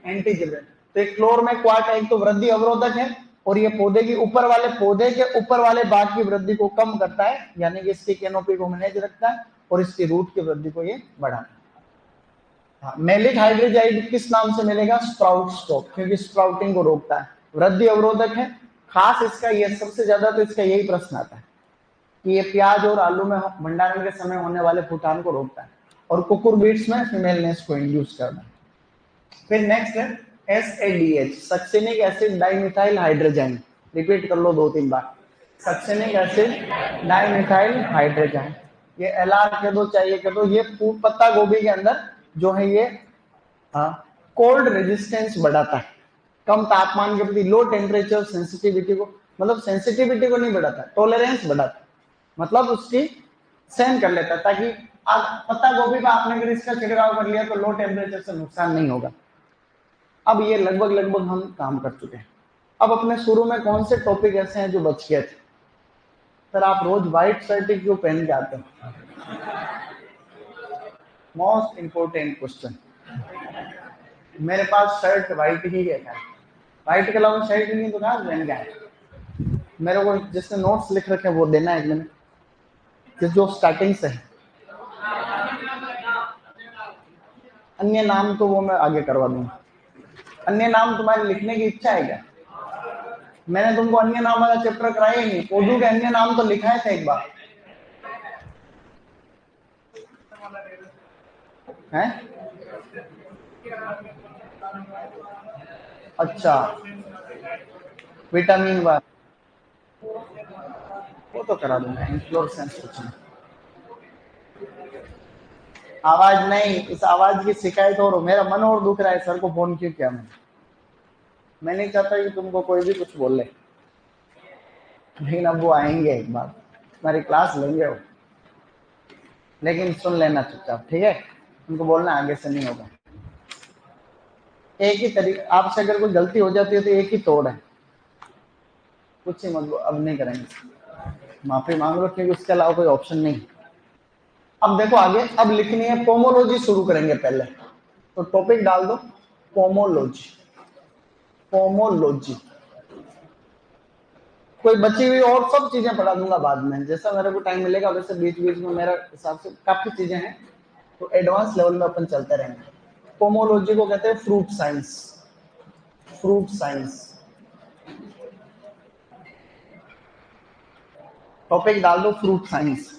[SPEAKER 1] Anti gibberellin. तो एक क्लोर में क्वाट है, एक तो वृद्धि अवरोधक है और ये पौधे के ऊपर वाले भाग की वृद्धि को कम करता है, यानी कि इसकी कैनोपी को मैनेज रखता है और इसकी रूट की वृद्धि को ये बढ़ाता है। हाँ, मेलिक हाइड्रोजाइड किस नाम से मिलेगा? स्प्राउट स्टॉप, क्योंकि स्प्राउटिंग को रोकता है, वृद्धि अवरोधक है। खास इसका ये सबसे ज्यादा तो इसका यही प्रश्न आता है कि ये प्याज और आलू में भंडारण के समय होने वाले फूटान को रोकता है और कुकुरबिट्स में फीमेलनेस को इंड्यूस करता है। फिर नेक्स्ट है SADH, succinic acid dimethyl hydrogen. Repeat कर लो 2-3 बार, सक्सिनिक एसिड डाइमिथाइल हाइड्रोजन। ये LR कह दो चाहिए कह दो। ये पत्ता गोभी के अंदर जो है ये कोल्ड रेजिस्टेंस बढ़ाता है, कम तापमान के प्रति, लो टेम्परेचर सेंसिटिविटी को, मतलब सेंसिटिविटी को नहीं बढ़ाता, टॉलरेंस बढ़ाता है, मतलब उसकी सहन कर लेता है, ताकि पत्ता गोभी पर आपने अगर इसका छिड़काव कर लिया तो लो टेम्परेचर से नुकसान नहीं होगा। अब ये लगभग लगभग हम काम कर चुके हैं। अब अपने शुरू में कौन से टॉपिक ऐसे हैं जो बच गए थे? सर आप रोज व्हाइट शर्ट क्यों पहन के आते हैं? Most important question. मेरे पास शर्ट व्हाइट ही है, व्हाइट के अलावा शर्ट नहीं तो कहाँ पहन के आए? मेरे को जिसने नोट्स लिख रखे हैं वो देना है 1 मिनट, जो स्टार्टिंग से है। अन्य नाम तो वो मैं आगे करवा दूंगा। अन्य नाम तुम्हारे लिखने की इच्छा है क्या? मैंने तुमको अन्य नाम वाला चैप्टर कराया ही नहीं। उर्दू के अन्य नाम तो लिखाए थे एक बार, हैं? अच्छा, विटामिन वाला वो तो करा दूंगा, इन्फ्लोरेसेंस कुछ नहीं। आवाज नहीं, इस आवाज की शिकायत और मेरा मन और दुख रहा है। सर को फोन क्यों किया मैं नहीं चाहता कि तुमको कोई भी कुछ बोल ले, लेकिन अब वो आएंगे एक बार, तुम्हारी क्लास लेंगे वो, लेकिन सुन लेना चुपचाप, ठीक है? उनको बोलना आगे से नहीं होगा। एक ही तरीका, आपसे अगर कोई गलती हो जाती है तो एक ही तोड़ है, कुछ ही मत, अब नहीं करेंगे, माफी मांग लो, क्योंकि उसके अलावा कोई ऑप्शन नहीं। अब देखो आगे, अब लिखनी है पोमोलॉजी, शुरू करेंगे पहले तो टॉपिक डाल दो पोमोलॉजी। पोमोलॉजी कोई बची हुई और सब चीजें पढ़ा दूंगा बाद में, जैसा मेरे को टाइम मिलेगा वैसे बीच बीच में, मेरा हिसाब से काफी चीजें हैं तो एडवांस लेवल में अपन चलते रहेंगे। पोमोलॉजी को कहते हैं fruit science. Fruit science topic डाल दो फ्रूट साइंस।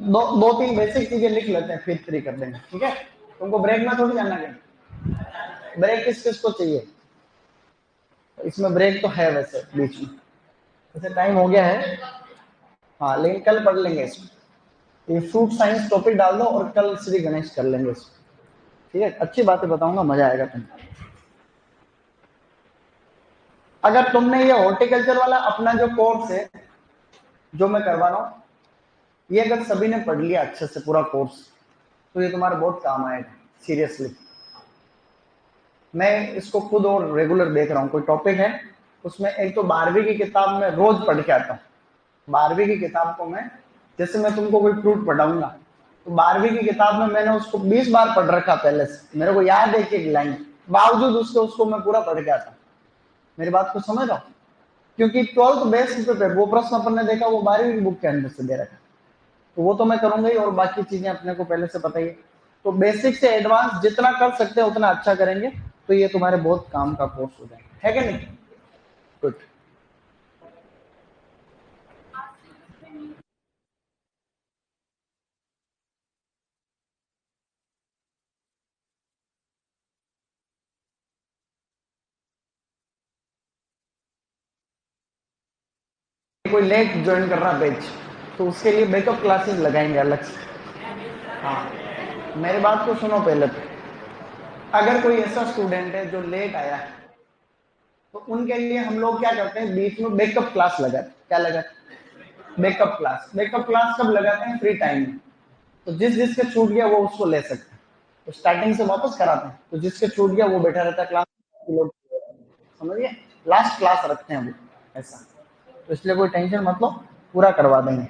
[SPEAKER 1] दो तीन बेसिक चीजें लिख लेते हैं फिर फ्री कर देंगे, ठीक है? तुमको ब्रेक में थोड़ी जाना है, ब्रेक किस किस को चाहिए? इसमें ब्रेक तो है वैसे बीच में, वैसे टाइम हो गया है, हाँ, लेकिन कल पढ़ लेंगे इसमें। ये फ्रूट साइंस टॉपिक डाल दो और कल श्री गणेश कर लेंगे इसको, ठीक है? अच्छी बातें बताऊंगा, मजा आएगा तुमको। अगर तुमने ये हॉर्टिकल्चर वाला अपना जो कोर्स है जो मैं करवा रहा हूँ, ये अगर सभी ने पढ़ लिया अच्छे से पूरा कोर्स तो ये तुम्हारे बहुत काम आएगा, सीरियसली। मैं इसको खुद और रेगुलर देख रहा हूँ, कोई टॉपिक है उसमें एक तो 12वीं की किताब में रोज पढ़ के आता हूँ। 12वीं की किताब को मैं, जैसे मैं तुमको कोई फ्रूट पढ़ाऊंगा तो 12वीं की किताब में मैंने उसको 20 बार पढ़ रखा पहले से, मेरे को याद है एक लाइन, बावजूद उसको मैं पूरा पढ़ के आता। मेरी बात को समझ रहा हूँ? क्योंकि 12th बेस पे वो प्रश्न अपन ने देखा वो 12वीं की बुक के अंदर से दे रखा, तो वो तो मैं करूंगा ही, और बाकी चीजें अपने को पहले से पता ही है। तो बेसिक से एडवांस जितना कर सकते हैं उतना अच्छा करेंगे, तो ये तुम्हारे बहुत काम का कोर्स हो जाएगा, है कि नहीं? गुड। कोई लेट ज्वाइन कर रहा बैच, तो उसके लिए बैकअप क्लासेस लगाएंगे अलग से। हाँ, मेरी बात को सुनो पहले तो। अगर कोई ऐसा स्टूडेंट है जो लेट आया है, तो उनके लिए हम लोग क्या करते हैं, बीच में बैकअप क्लास लगाते हैं। क्या लगाते हैं? Backup class. बैकअप क्लास कब लगाते हैं? फ्री टाइम में। तो जिस जिसके छूट गया वो उसको ले सकते हैं, तो स्टार्टिंग से वापस कराते हैं, तो जिसके छूट गया वो बैठा रहता है क्लास। समझिए, लास्ट क्लास रखते हैं वो, ऐसा। तो इसलिए कोई टेंशन मत लो, पूरा करवा देंगे।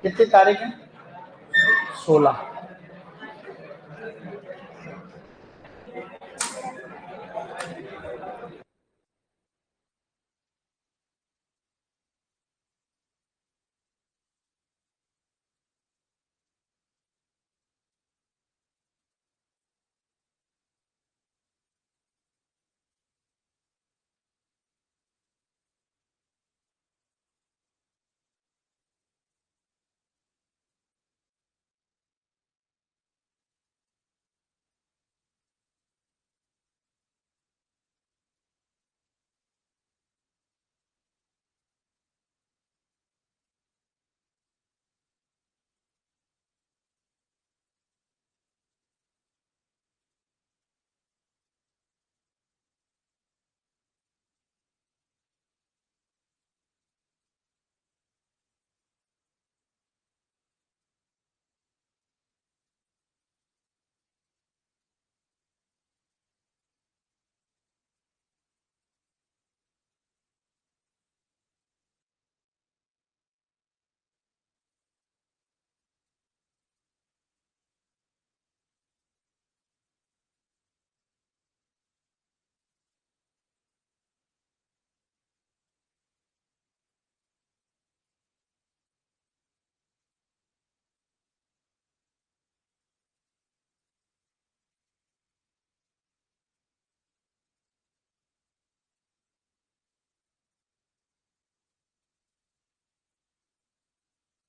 [SPEAKER 1] कितनी तारीख है? 16।